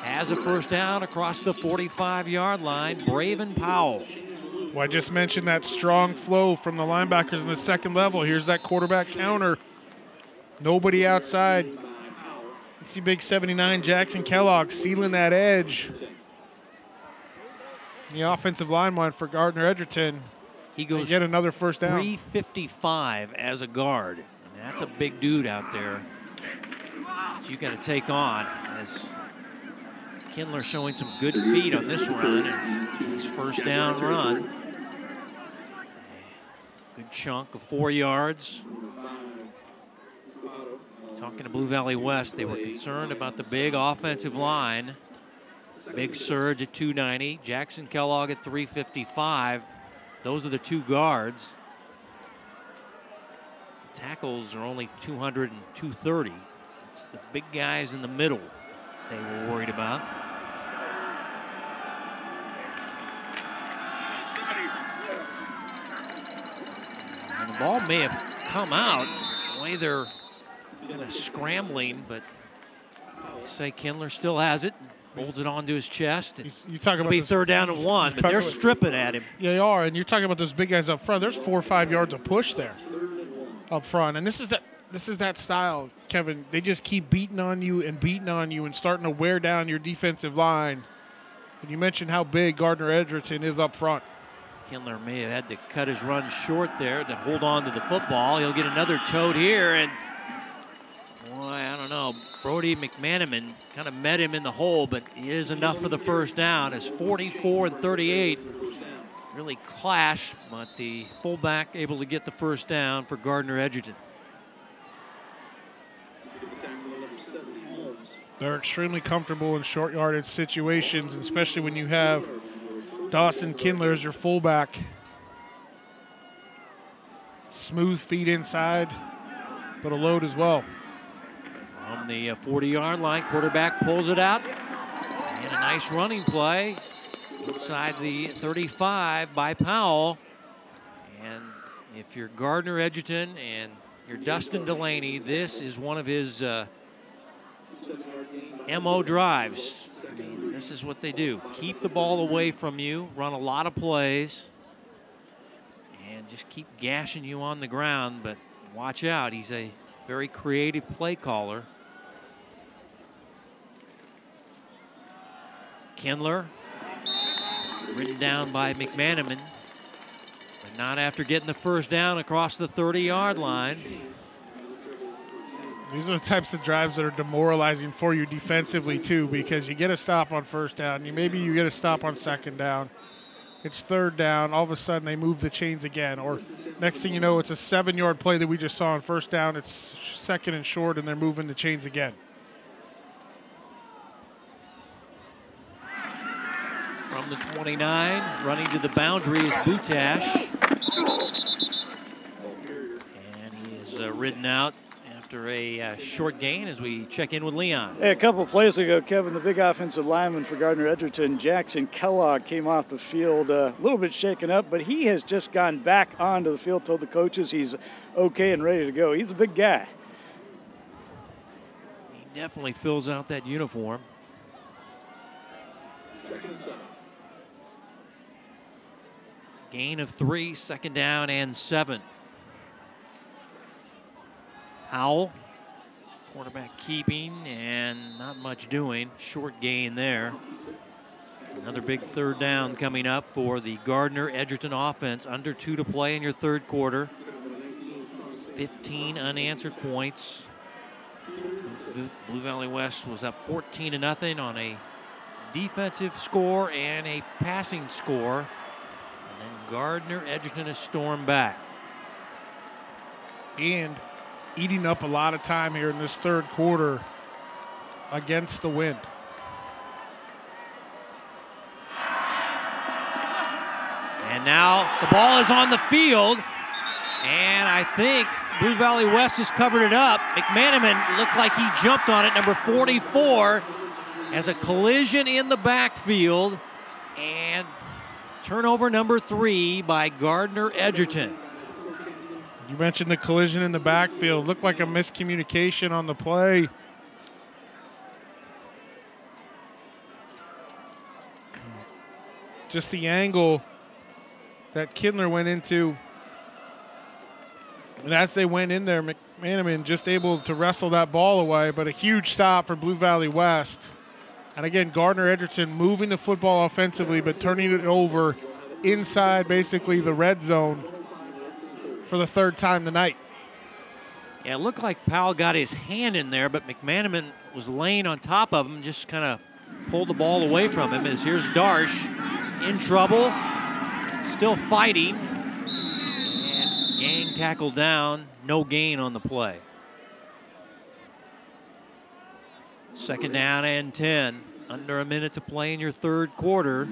has a first down across the 45-yard line, Braven Powell. Well, I just mentioned that strong flow from the linebackers in the second level. Here's that quarterback counter. Nobody outside. You see big 79 Jackson Kellogg sealing that edge. The offensive line one for Gardner Edgerton. He goes get another first down. 355 as a guard. I mean, that's a big dude out there that you got to take on. As Kindler showing some good feet on this run. His first down run. Good chunk of 4 yards. Talking to Blue Valley West, they were concerned about the big offensive line. Big surge at 290. Jackson Kellogg at 355. Those are the two guards. The tackles are only 200 and 230. It's the big guys in the middle they were worried about. And the ball may have come out the way they're kind of scrambling, but they say Kindler still has it. Holds it onto his chest. You talk about be 3rd down and 1, but they're stripping at him. Yeah, they are, and you're talking about those big guys up front. There's 4 or 5 yards of push there up front, and this is that style, Kevin. They just keep beating on you and starting to wear down your defensive line. And you mentioned how big Gardner Edgerton is up front. Kindler may have had to cut his run short there to hold on to the football. He'll get another tote here, and boy, I don't know. Brody McManaman kind of met him in the hole, but he is enough for the first down. As 44 and 38 really clashed, but the fullback able to get the first down for Gardner Edgerton. They're extremely comfortable in short yardage situations, especially when you have Dawson Kindler as your fullback. Smooth feet inside, but a load as well. From the 40-yard line, quarterback pulls it out. And a nice running play inside the 35 by Powell. And if you're Gardner Edgerton and you're Dustin Delaney, this is one of his MO drives. I mean, this is what they do. Keep the ball away from you, run a lot of plays, and just keep gashing you on the ground. But watch out, he's a very creative play caller. Kindler, ridden down by McManaman, but not after getting the first down across the 30-yard line. These are the types of drives that are demoralizing for you defensively, too, because you get a stop on first down. Maybe you get a stop on second down. It's 3rd down. All of a sudden, they move the chains again. Or next thing you know, it's a 7-yard play that we just saw on first down. It's 2nd and short, and they're moving the chains again. From the 29, running to the boundary is Butash. And he is ridden out after a short gain as we check in with Leon. Hey, a couple of plays ago, Kevin, the big offensive lineman for Gardner Edgerton, Jackson Kellogg, came off the field a little bit shaken up, but he has just gone back onto the field, told the coaches he's okay and ready to go. He's a big guy. He definitely fills out that uniform. Gain of 3, 2nd down and 7. Howell, quarterback keeping and not much doing. Short gain there. Another big 3rd down coming up for the Gardner Edgerton offense. Under 2 to play in your 3rd quarter. 15 unanswered points Blue Valley West was up 14-0 on a defensive score and a passing score. And then Gardner, Edgerton has stormed back. And eating up a lot of time here in this third quarter against the wind. And now the ball is on the field, and I think Blue Valley West has covered it up. McManaman looked like he jumped on it, number 44, as a collision in the backfield, and turnover number 3 by Gardner Edgerton. You mentioned the collision in the backfield. Looked like a miscommunication on the play. Just the angle that Kindler went into. And as they went in there, McManaman just able to wrestle that ball away, but a huge stop for Blue Valley West. And again, Gardner Edgerton moving the football offensively, but turning it over inside basically the red zone for the third time tonight. Yeah, it looked like Powell got his hand in there, but McManaman was laying on top of him, just kind of pulled the ball away from him. As here's Darsh in trouble, still fighting, and Gang tackled down, no gain on the play. 2nd down and 10, under a minute to play in your third quarter.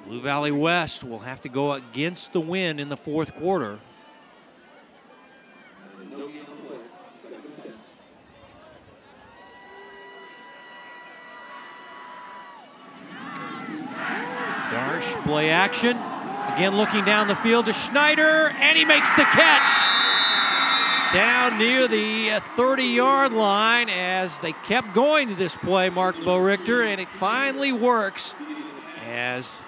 Blue Valley West will have to go against the wind in the fourth quarter. Darsh, play action. Again looking down the field to Schneider, and he makes the catch. Down near the 30-yard line as they kept going to this play, Mark Bo-Richter, and it finally works as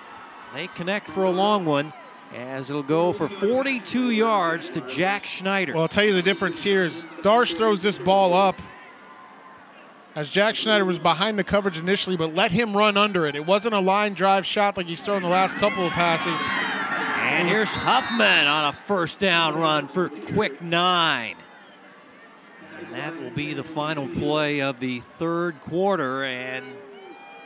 they connect for a long one, as it'll go for 42 yards to Jack Schneider. Well, I'll tell you the difference here is Darsh throws this ball up as Jack Schneider was behind the coverage initially, but let him run under it. It wasn't a line drive shot like he's thrown the last couple of passes. And here's Huffman on a first down run for quick 9. And that will be the final play of the third quarter, and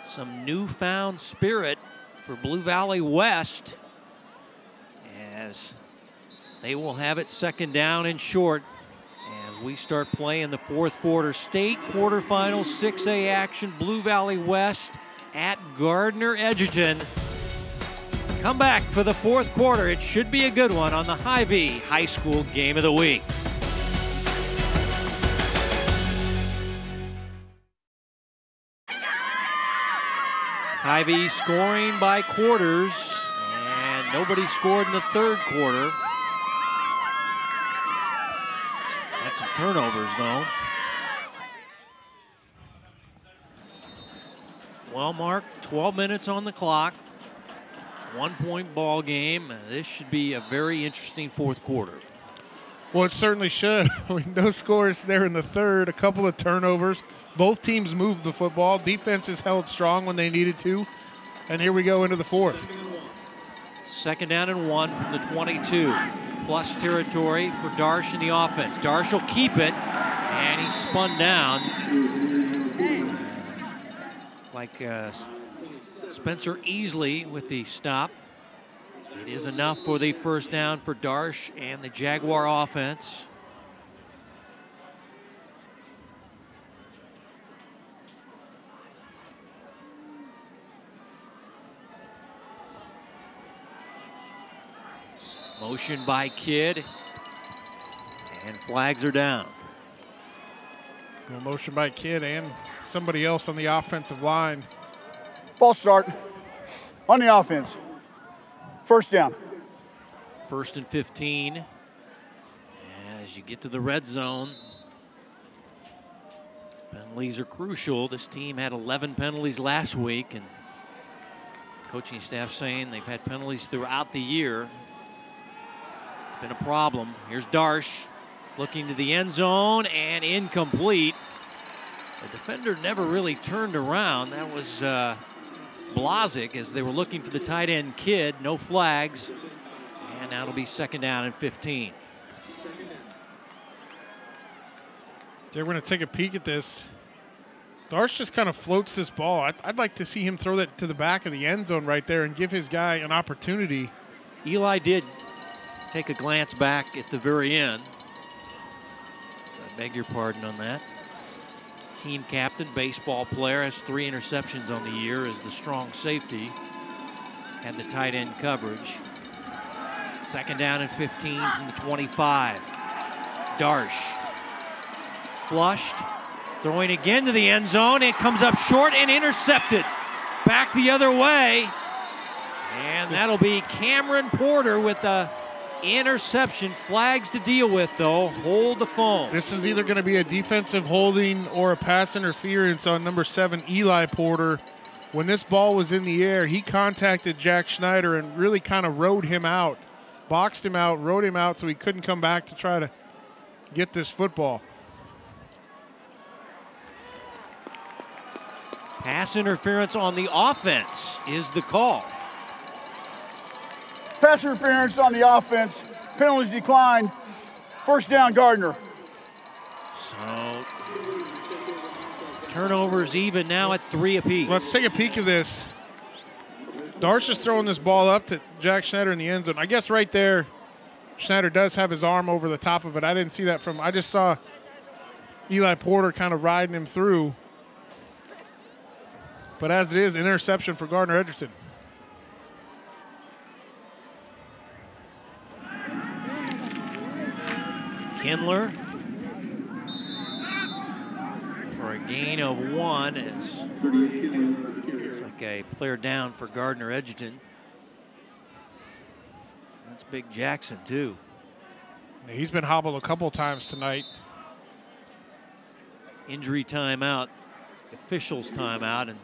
some newfound spirit for Blue Valley West as they will have it 2nd down and short as we start playing the fourth quarter. State quarterfinals, 6A action, Blue Valley West at Gardner Edgerton. Come back for the fourth quarter. It should be a good one on the Hy-Vee High School Game of the Week. Hy-Vee scoring by quarters, and nobody scored in the third quarter. Had some turnovers, though. Well, Mark, 12 minutes on the clock. 1-point ball game. This should be a very interesting fourth quarter. Well, it certainly should. No scores there in the third, a couple of turnovers. Both teams moved the football. Defenses held strong when they needed to. And here we go into the fourth. 2nd down and 1 from the 22. Plus territory for Darsh in the offense. Darsh will keep it, and he's spun down. Like Spencer Easley with the stop. It is enough for the first down for Darsh and the Jaguar offense. Motion by Kidd, and flags are down. Well, motion by Kidd and somebody else on the offensive line. False start on the offense. First down. 1st and 15. As you get to the red zone, penalties are crucial. This team had 11 penalties last week, and coaching staff saying they've had penalties throughout the year. It's been a problem. Here's Darsh looking to the end zone, and incomplete. The defender never really turned around. That was Blazik as they were looking for the tight end Kidd. No flags. And now it'll be 2nd down and 15. They're going to take a peek at this. Darce just kind of floats this ball. I'd like to see him throw that to the back of the end zone right there and give his guy an opportunity. Eli did take a glance back at the very end. So I beg your pardon on that. Team captain, baseball player, has 3 interceptions on the year as the strong safety. Had the tight end coverage. 2nd down and 15 from the 25. Darsh flushed, throwing again to the end zone. It comes up short and intercepted. Back the other way. And that'll be Cameron Porter with the interception. Flags to deal with, though. Hold the phone. This is either going to be a defensive holding or a pass interference on number 7, Eli Porter. When this ball was in the air, he contacted Jack Schneider and really kind of rode him out, boxed him out, rode him out so he couldn't come back to try to get this football. Pass interference on the offense is the call. Pass interference on the offense. Penalties declined. 1st down, Gardner. So turnovers even now at 3 apiece. Let's take a peek of this. Darsh is throwing this ball up to Jack Schneider in the end zone. I guess right there, Schneider does have his arm over the top of it. I didn't see that from, I just saw Eli Porter kind of riding him through. But as it is, an interception for Gardner Edgerton. Kindler for a gain of 1. It's like a player down for Gardner Edgerton. That's Big Jackson, too. He's been hobbled a couple times tonight. Injury timeout, officials timeout, and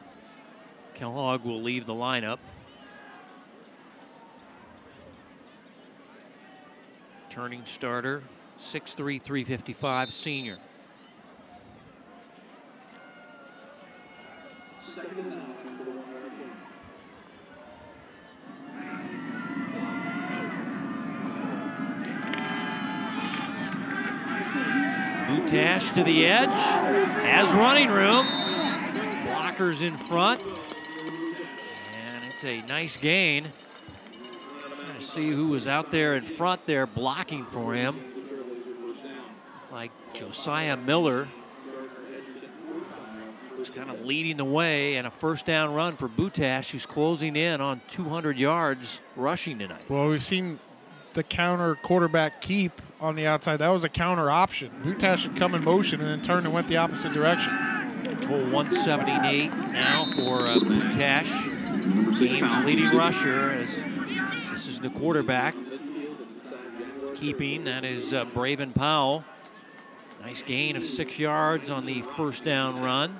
Kellogg will leave the lineup. Turning starter, 6'3", 355 senior. Butash to the edge, has running room. Blockers in front. And it's a nice gain. Trying to see who was out there in front there blocking for him. Like Josiah Miller was kind of leading the way, and a 1st down run for Butash, who's closing in on 200 yards rushing tonight. Well, we've seen the counter quarterback keep on the outside. That was a counter option. Butash had come in motion and then turned and went the opposite direction. Total 178 now for Butash. Game's leading rusher, as this is the quarterback. Keeping, that is Braven Powell. Nice gain of 6 yards on the 1st down run.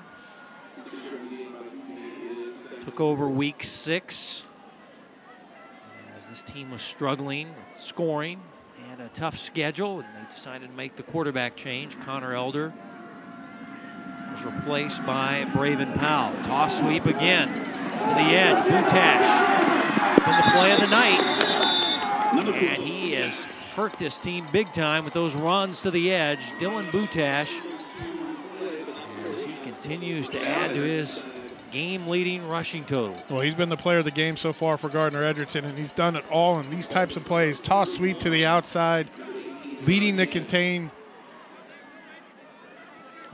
Took over week 6 as this team was struggling with scoring and a tough schedule, and they decided to make the quarterback change. Connor Elder was replaced by Braven Powell. Toss sweep again to the edge. Butash in the play of the night, and he has hurt this team big time with those runs to the edge. Dylan Butash, as he continues to add to his game-leading rushing total. Well, he's been the player of the game so far for Gardner Edgerton, and he's done it all in these types of plays. Toss sweep to the outside, beating the contain.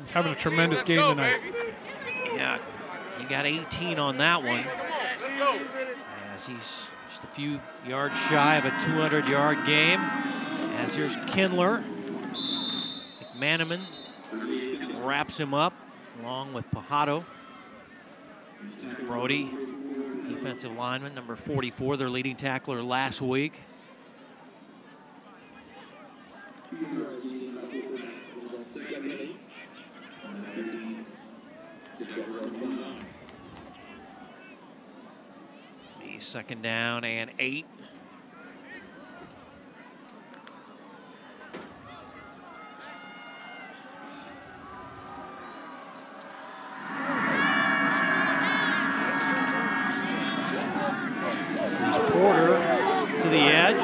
He's having a tremendous game tonight. Yeah, he got 18 on that one, as he's just a few yards shy of a 200-yard game. As here's Kindler. McManaman wraps him up along with Pajado. Brody, defensive lineman, number 44, their leading tackler last week. The 2nd down and 8. This is Porter to the edge.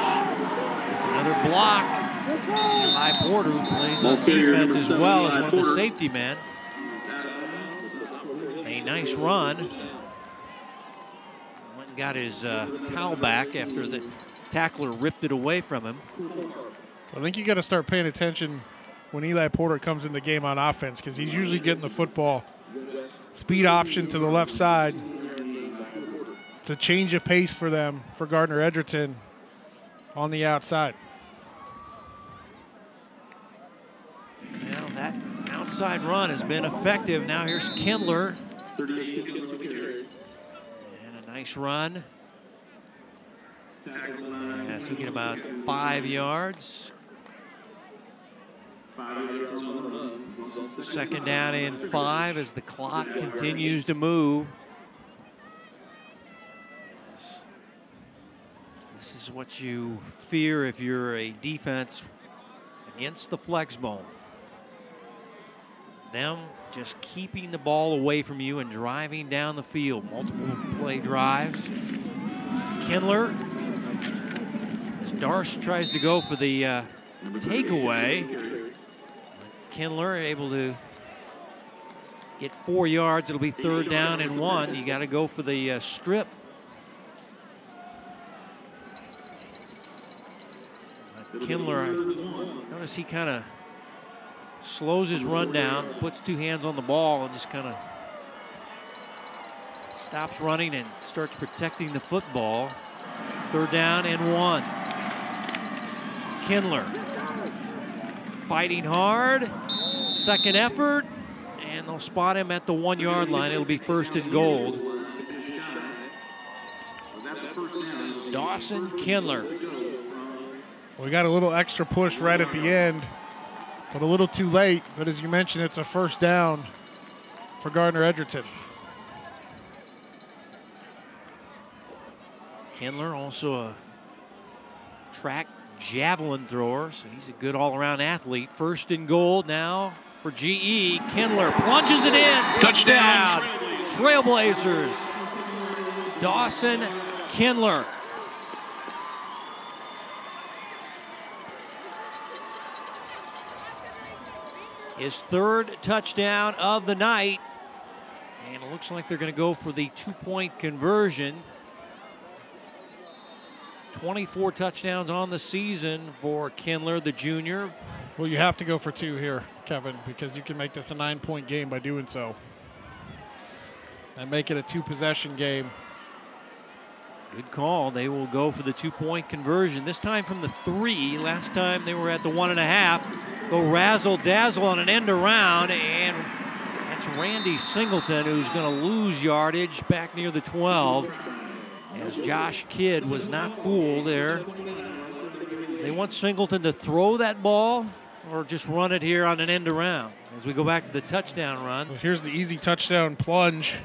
It's another block. Eli Porter, who plays on defense as well as one of the safety men. A nice run. Went and got his towel back after the tackler ripped it away from him. I think you got to start paying attention when Eli Porter comes in the game on offense, because he's usually getting the football. Speed option to the left side. It's a change of pace for them, for Gardner Edgerton on the outside. Well, that outside run has been effective. Now here's Kindler. And a nice run. Yes, he'll get about 5 yards. Second down and 5 as the clock continues to move. Yes. This is what you fear if you're a defense against the flex bone. Them just keeping the ball away from you and driving down the field. Multiple play drives. Kindler, as Darce tries to go for the takeaway. Kindler able to get 4 yards. It'll be 3rd down and 1. You got to go for the strip. Kindler, I notice he kind of slows his run down, puts 2 hands on the ball, and just kind of stops running and starts protecting the football. 3rd down and 1. Kindler fighting hard. Second effort, and they'll spot him at the 1 yard line. It'll be 1st and goal. Dawson Kindler. We got a little extra push right at the end, but a little too late. But as you mentioned, it's a 1st down for Gardner Edgerton. Kindler also a track javelin thrower, so he's a good all-around athlete. 1st and goal now for GE. Kindler plunges it in. Touchdown. Trailblazers. Dawson Kindler. His 3rd touchdown of the night. And it looks like they're going to go for the 2-point conversion. 24 touchdowns on the season for Kindler, the junior. Well, you have to go for 2 here, Kevin, because you can make this a 9-point game by doing so. And make it a 2-possession game. Good call. They will go for the 2-point conversion. This time from the 3. Last time they were at the 1.5. Go razzle-dazzle on an end around, and that's Randy Singleton, who's going to lose yardage back near the 12. As Josh Kidd was not fooled there. They want Singleton to throw that ball or just run it here on an end around as we go back to the touchdown run. Well, here's the easy touchdown plunge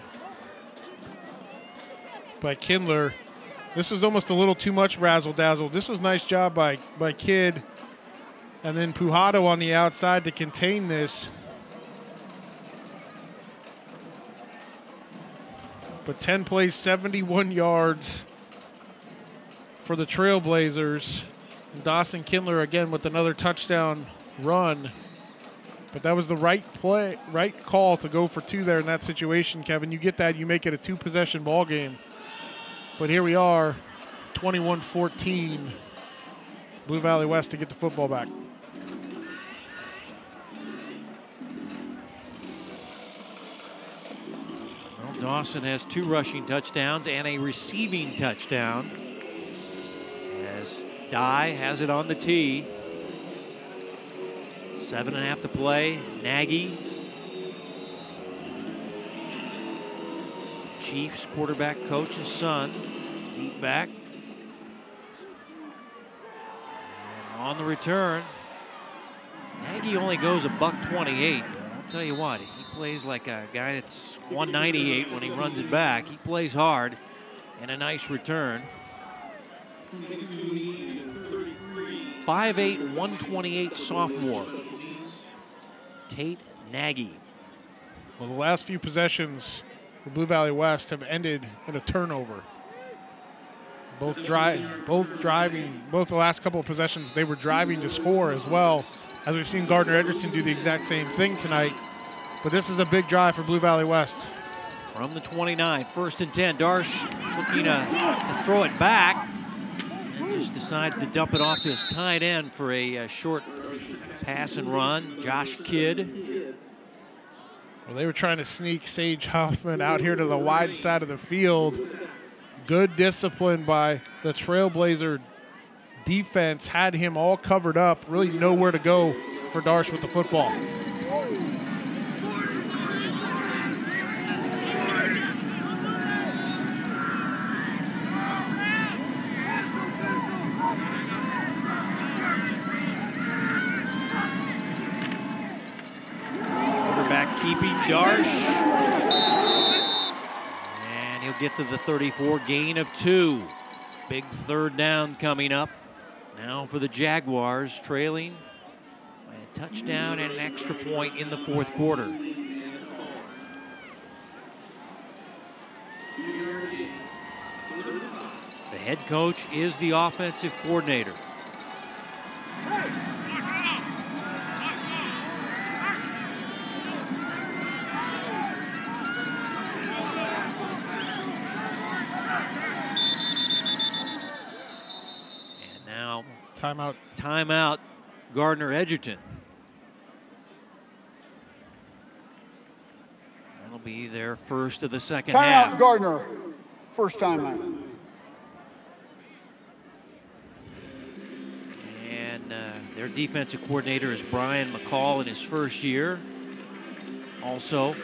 by Kindler. This was almost a little too much razzle-dazzle. This was a nice job by Kidd. And then Pujado on the outside to contain this. But 10 plays, 71 yards for the Trailblazers. And Dawson Kindler again with another touchdown run. But that was the right play, right call to go for 2 there in that situation, Kevin. You get that, you make it a 2-possession ball game. But here we are, 21-14. Blue Valley West to get the football back. Dawson has 2 rushing touchdowns and a receiving touchdown as Dye has it on the tee. 7.5 to play. Nagy. Chiefs quarterback coach's son. Deep back. And on the return, Nagy only goes $128. I'll tell you what, he plays like a guy that's 198 when he runs it back. He plays hard, and a nice return. 5'8", 128 sophomore, Tate Nagy. Well, the last few possessions for Blue Valley West have ended in a turnover. Both driving, both the last couple of possessions, they were driving to score as well, as we've seen Gardner Edgerton do the exact same thing tonight. But this is a big drive for Blue Valley West. From the 29, 1st and 10. Darsh looking to throw it back and just decides to dump it off to his tight end for a short pass and run. Josh Kidd. Well, they were trying to sneak Sage Huffman out here to the wide side of the field. Good discipline by the Trailblazer defense. Had him all covered up. Really nowhere to go for Darsh with the football. Quarterback keeping Darsh. He'll get to the 34, gain of 2. Big 3rd down coming up. Now for the Jaguars, trailing by a touchdown and an extra point in the 4th quarter. The head coach is the offensive coordinator. Timeout, Gardner Edgerton. That'll be their first of the second half. Timeout, Gardner. First timeout. And their defensive coordinator is Brian McCall in his first year. Also,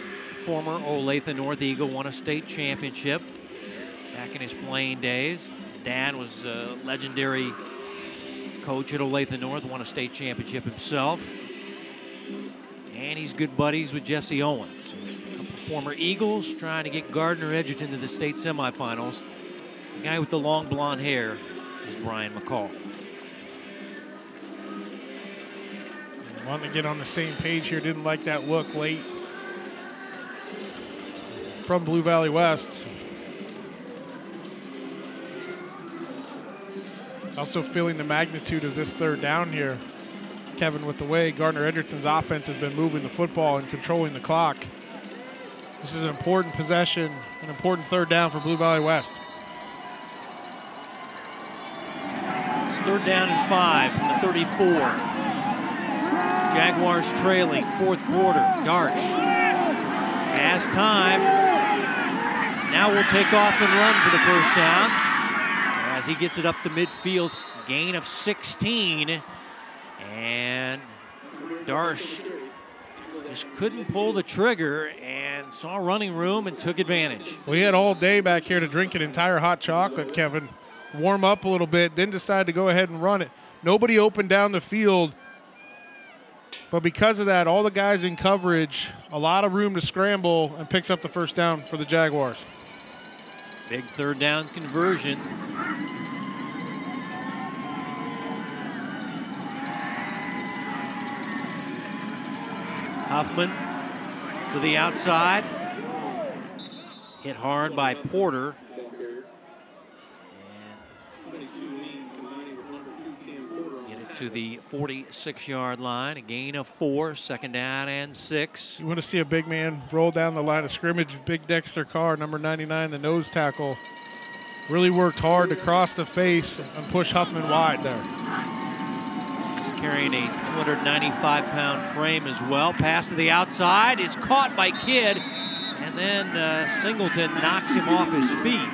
former Olathe North Eagle, won a state championship back in his playing days. His dad was a legendary coach at Olathe North, won a state championship himself. And he's good buddies with Jesse Owens. A couple former Eagles trying to get Gardner Edgerton to the state semifinals. The guy with the long blonde hair is Brian McCall. Wanting to get on the same page here, didn't like that look late from Blue Valley West. Also feeling the magnitude of this 3rd down here, Kevin, with the way Gardner Edgerton's offense has been moving the football and controlling the clock. This is an important possession, an important 3rd down for Blue Valley West. It's 3rd down and 5 from the 34. Jaguars trailing, 4th quarter. Darsh has time. Now we'll take off and run for the first down. As he gets it up the midfield, gain of 16. And Darsh just couldn't pull the trigger and saw running room and took advantage. We had all day back here to drink an entire hot chocolate, Kevin. Warm up a little bit, then decide to go ahead and run it. Nobody opened down the field. But because of that, all the guys in coverage, a lot of room to scramble, and picks up the first down for the Jaguars. Big 3rd down conversion. Huffman to the outside. Hit hard by Porter. Get it to the 46-yard line. A gain of 4, 2nd down and 6. You want to see a big man roll down the line of scrimmage. Big Dexter Carr, number 99, the nose tackle, really worked hard to cross the face and push Huffman wide there. He's carrying a 295-pound frame as well. Pass to the outside is caught by Kidd, and then Singleton knocks him off his feet.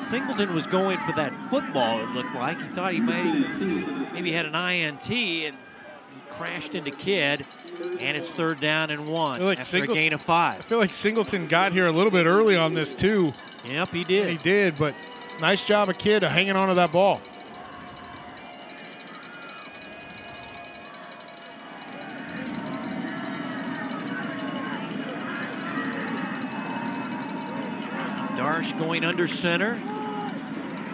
Singleton was going for that football, it looked like. He thought he maybe had an INT, and he crashed into Kidd, and it's 3rd down and 1 after a gain of 5. I feel like Singleton got here a little bit early on this, too. Yep, he did. He did, but nice job of Kidd hanging on to that ball. Darsh going under center.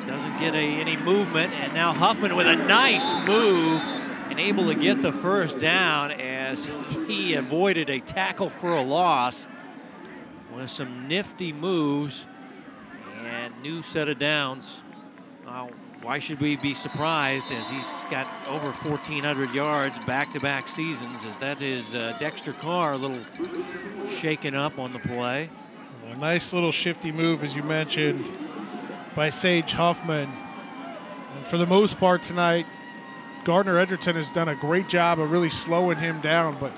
Doesn't get any movement, and now Huffman with a nice move and able to get the first down as he avoided a tackle for a loss with some nifty moves and new set of downs why should we be surprised, as he's got over 1,400 yards back-to-back seasons, as that is Dexter Carr a little shaken up on the play. A nice little shifty move, as you mentioned, by Sage Huffman. And for the most part tonight, Gardner Edgerton has done a great job of really slowing him down, but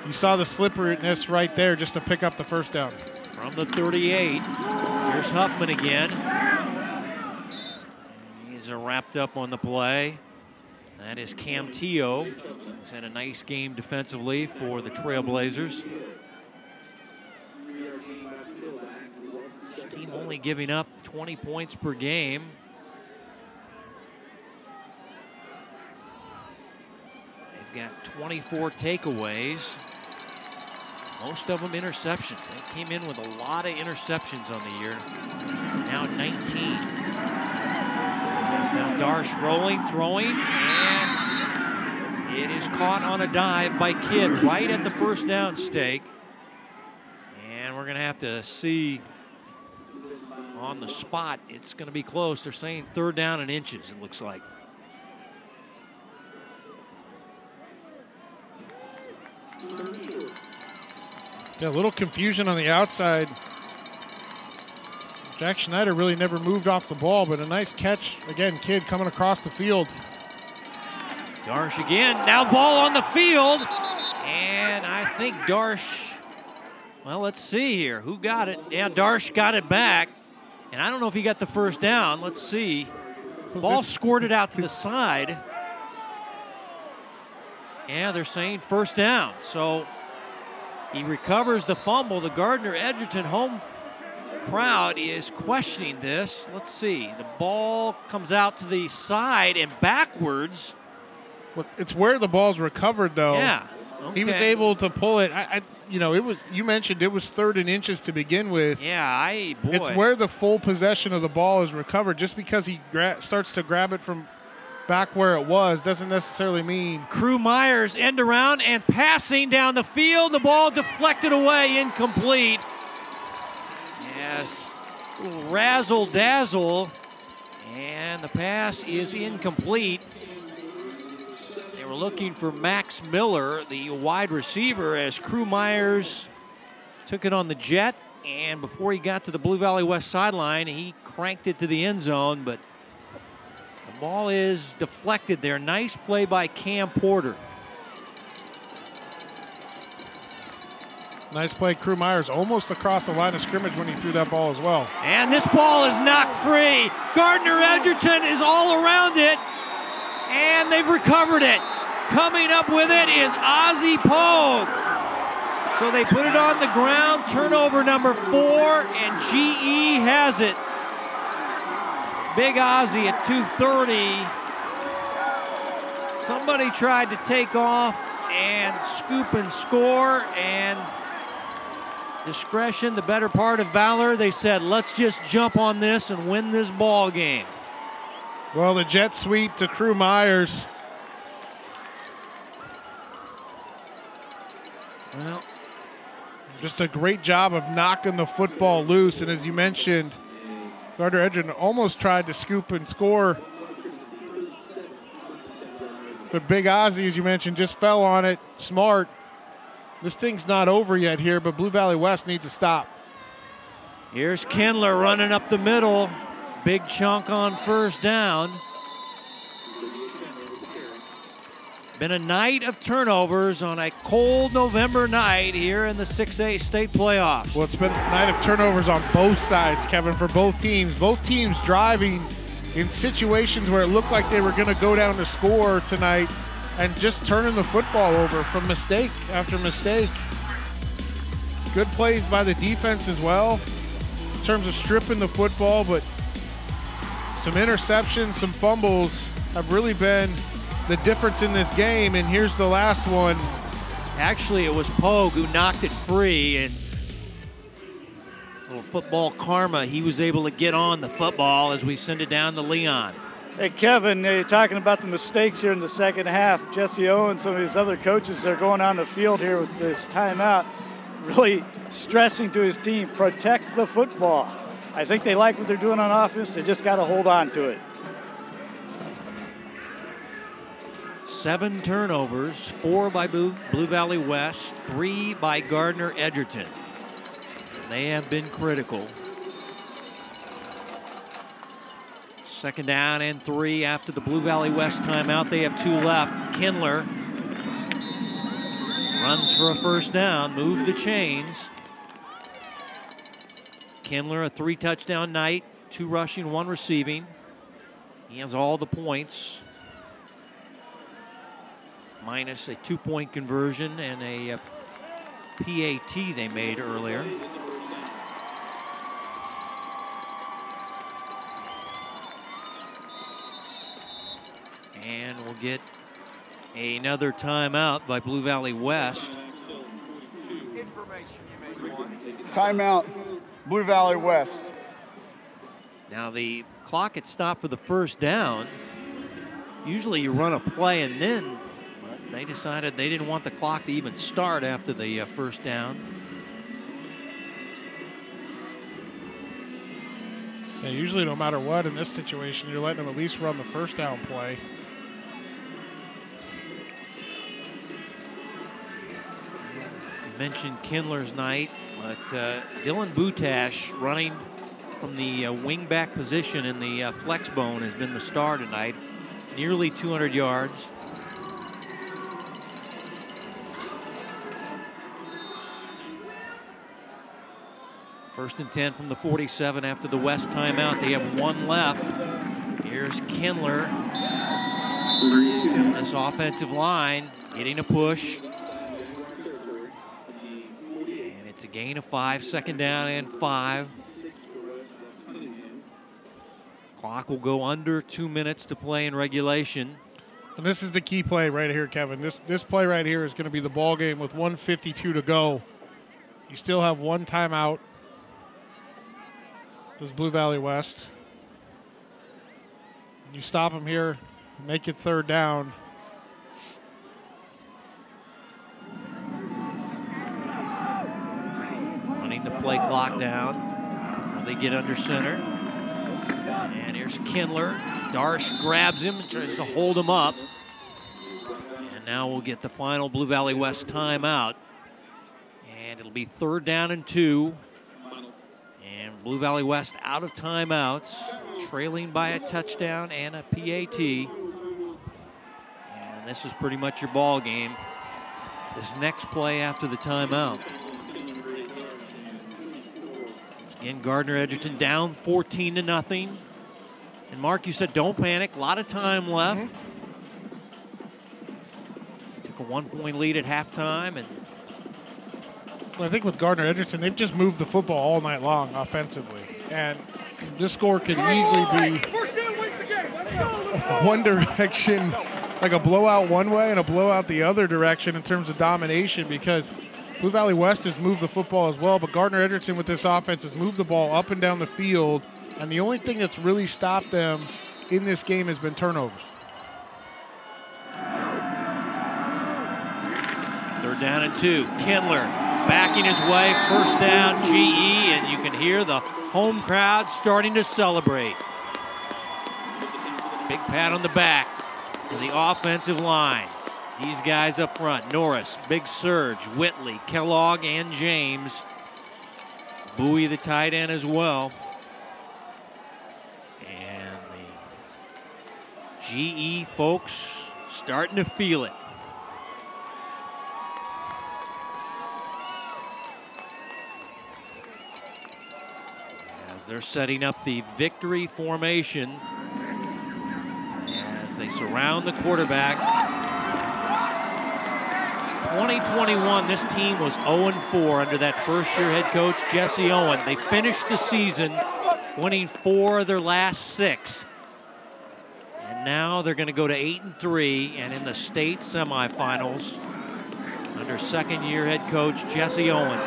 you saw the slipperiness right there just to pick up the first down. From the 38, here's Huffman again. He's wrapped up on the play. That is Cam Teo, who's had a nice game defensively for the Trailblazers. This team only giving up 20 points per game. They've got 24 takeaways. Most of them interceptions. They came in with a lot of interceptions on the year. Now 19. Now Darsh rolling, throwing, and it is caught on a dive by Kidd right at the first down stake. And we're going to have to see on the spot. It's going to be close. They're saying 3rd down and inches, it looks like. Yeah, a little confusion on the outside. Jack Schneider really never moved off the ball, but a nice catch. Again, Kidd coming across the field. Darsh again, now ball on the field. And I think Darsh, well, let's see here. Who got it? Yeah, Darsh got it back. And I don't know if he got the first down. Let's see. Ball squirted out to the side. Yeah, they're saying 1st down. So he recovers the fumble. The Gardner Edgerton home crowd is questioning this. Let's see. The ball comes out to the side and backwards. Well, it's where the ball's recovered, though. Yeah. Okay. He was able to pull it. It was. You mentioned it was 3rd and inches to begin with. Yeah, boy. It's where the full possession of the ball is recovered. Just because he starts to grab it from back where it was doesn't necessarily mean. Crew Myers end around and passing down the field. The ball deflected away, incomplete. Yes, a little razzle-dazzle, and the pass is incomplete. They were looking for Max Miller, the wide receiver, as Crew Myers took it on the jet, and before he got to the Blue Valley West sideline, he cranked it to the end zone, but the ball is deflected there. Nice play by Cam Porter. Nice play. Crew Myers almost across the line of scrimmage when he threw that ball as well. And this ball is knocked free. Gardner Edgerton is all around it, and they've recovered it. Coming up with it is Ozzie Pogue. So they put it on the ground, turnover number 4, and GE has it. Big Ozzie at 230. Somebody tried to take off and scoop and score, and discretion, the better part of valor. They said, let's just jump on this and win this ball game. Well, the jet sweep to Crew Myers. Well, just a great job of knocking the football loose. And as you mentioned, Gardner Edgerton almost tried to scoop and score. But Big Ozzie, as you mentioned, just fell on it. Smart. This thing's not over yet here, but Blue Valley West needs to stop. Here's Kindler running up the middle. Big chunk on 1st down. Been a night of turnovers on a cold November night here in the 6A state playoffs. Well, it's been a night of turnovers on both sides, Kevin, for both teams. Both teams driving in situations where it looked like they were going to go down to score tonight and just turning the football over from mistake after mistake. Good plays by the defense as well in terms of stripping the football, but some interceptions, some fumbles have really been the difference in this game, and here's the last one. Actually, it was Pogue who knocked it free, and little football karma, he was able to get on the football as we send it down to Leon. Hey, Kevin, you're talking about the mistakes here in the second half. Jesse Owen, some of his other coaches, they're going on the field here with this timeout, really stressing to his team, protect the football. I think they like what they're doing on offense. They just got to hold on to it. 7 turnovers, 4 by Blue Valley West, 3 by Gardner Edgerton. They have been critical. 2nd down and 3 after the Blue Valley West timeout. They have 2 left. Kindler runs for a 1st down, move the chains. Kindler, a 3-touchdown night, 2 rushing, 1 receiving. He has all the points, minus a 2-point conversion and a PAT they made earlier. And we'll get another timeout by Blue Valley West. Timeout, Blue Valley West. Now the clock had stopped for the 1st down. Usually you run a play and then, but they decided they didn't want the clock to even start after the 1st down. Yeah, usually no matter what in this situation, you're letting them at least run the 1st down play. Mentioned Kindler's night, but Dylan Butash running from the wing-back position in the flex bone has been the star tonight. Nearly 200 yards. First and 10 from the 47 after the West timeout. They have 1 left. Here's Kindler. This offensive line getting a push. And it's a gain of 5, 2nd down and 5. Clock will go under 2 minutes to play in regulation. And this is the key play right here, Kevin. This play right here is going to be the ball game with 1:52 to go. You still have 1 timeout. This is Blue Valley West. You stop them here, make it 3rd down. Running the play clock down. They get under center. And here's Kindler. Darsh grabs him and tries to hold him up. And now we'll get the final Blue Valley West timeout. And it'll be 3rd down and 2. And Blue Valley West out of timeouts, trailing by a touchdown and a PAT. And this is pretty much your ball game. This next play after the timeout. Once again, Gardner Edgerton down 14-0. And Mark, you said don't panic. A lot of time left. Took a 1-point lead at halftime. And well, I think with Gardner Edgerton, they've just moved the football all night long offensively. And this score could easily be one direction, like a blowout one way and a blowout the other direction in terms of domination, because Blue Valley West has moved the football as well, but Gardner Edgerton with this offense has moved the ball up and down the field. And the only thing that's really stopped them in this game has been turnovers. 3rd down and 2. Kindler backing his way. 1st down, GE, and you can hear the home crowd starting to celebrate. Big pat on the back for the offensive line. These guys up front, Norris, Big Surge, Whitley, Kellogg, and James. Bowie, the tight end, as well. GE folks starting to feel it. As they're setting up the victory formation, as they surround the quarterback. 2021, this team was 0-4 under that first-year head coach, Jesse Owen. They finished the season winning 4 of their last 6. Now they're going to go to 8-3 and in the state semifinals under 2nd-year head coach Jesse Owen. And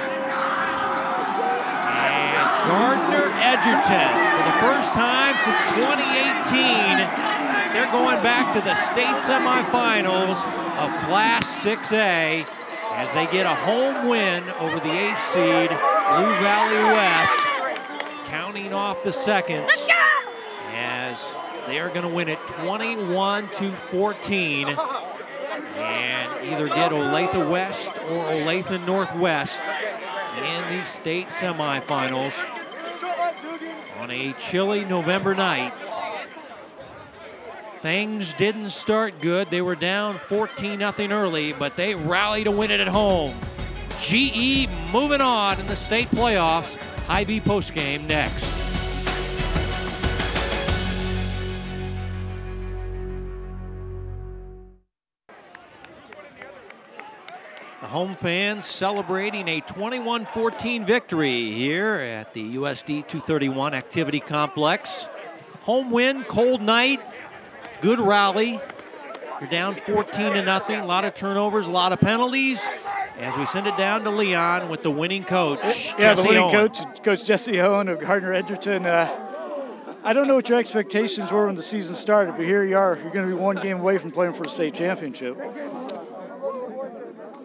Gardner Edgerton, for the first time since 2018, they're going back to the state semifinals of Class 6A as they get a home win over the 8th seed Blue Valley West, counting off the seconds as they are going to win it 21-14 and either get Olathe West or Olathe Northwest in the state semifinals on a chilly November night. Things didn't start good. They were down 14-0 early, but they rallied to win it at home. GE moving on in the state playoffs. Hy-Vee postgame next. The home fans celebrating a 21-14 victory here at the USD 231 Activity Complex. Home win, cold night, good rally. You're down 14-0, a lot of turnovers, a lot of penalties. As we send it down to Leon with the winning coach, yeah, Jesse the winning Owen. Coach Jesse Owen of Gardner Edgerton. I don't know what your expectations were when the season started, but here you are. You're going to be one game away from playing for a state championship.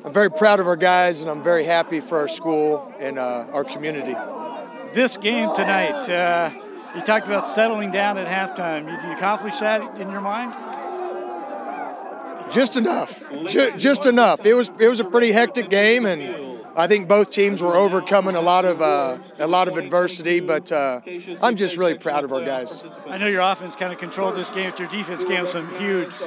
I'm very proud of our guys, and I'm very happy for our school and our community. This game tonight, you talked about settling down at halftime. Did you accomplish that in your mind? Just enough. Just enough. It was a pretty hectic game, and I think both teams were overcoming a lot of adversity. But I'm just really proud of our guys. I know your offense kind of controlled this game, but your defense gave them some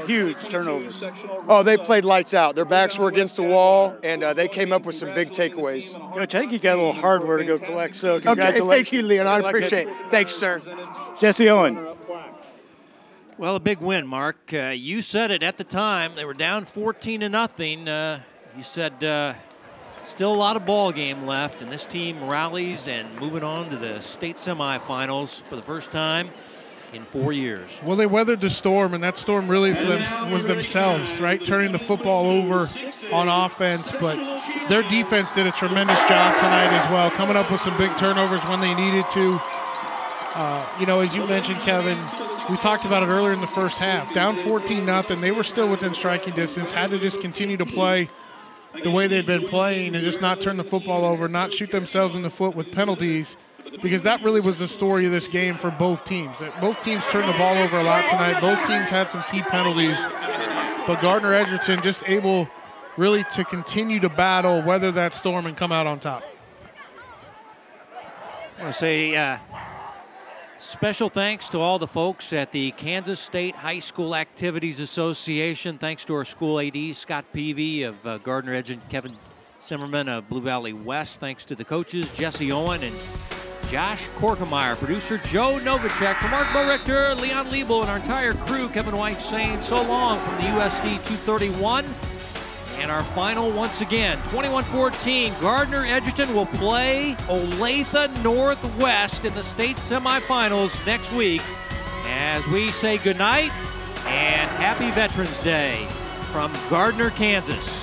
huge turnovers. Oh, they played lights out. Their backs were against the wall, and they came up with some big takeaways. Coach, I think you got a little hardware to go collect. So congratulations. Okay, thank you, Leon. I appreciate it. Thanks, sir. Jesse Owen. Well, a big win, Mark. You said it at the time. They were down 14-0. You said still a lot of ball game left, and this team rallies and moving on to the state semifinals for the first time in 4 years. Well, they weathered the storm, and that storm really for them was themselves, right? Turning the football over on offense, but their defense did a tremendous job tonight as well, coming up with some big turnovers when they needed to. As you mentioned, Kevin, we talked about it earlier in the first half. Down 14-0, they were still within striking distance, had to just continue to play the way they've been playing and just not turn the football over, not shoot themselves in the foot with penalties, because that really was the story of this game for both teams. Both teams turned the ball over a lot tonight. Both teams had some key penalties, but Gardner Edgerton just able really to continue to battle, weather that storm, and come out on top. I want to say special thanks to all the folks at the Kansas State High School Activities Association. Thanks to our school AD, Scott Peavy of Gardner Edgerton, Kevin Simmerman of Blue Valley West. Thanks to the coaches, Jesse Owen and Josh Korkemeyer. Producer Joe Novacek. For Mark Richter, Leon Liebel, and our entire crew, Kevin White saying so long from the USD 231. And our final, once again, 21-14, Gardner Edgerton will play Olathe Northwest in the state semifinals next week. As we say goodnight and happy Veterans Day from Gardner, Kansas.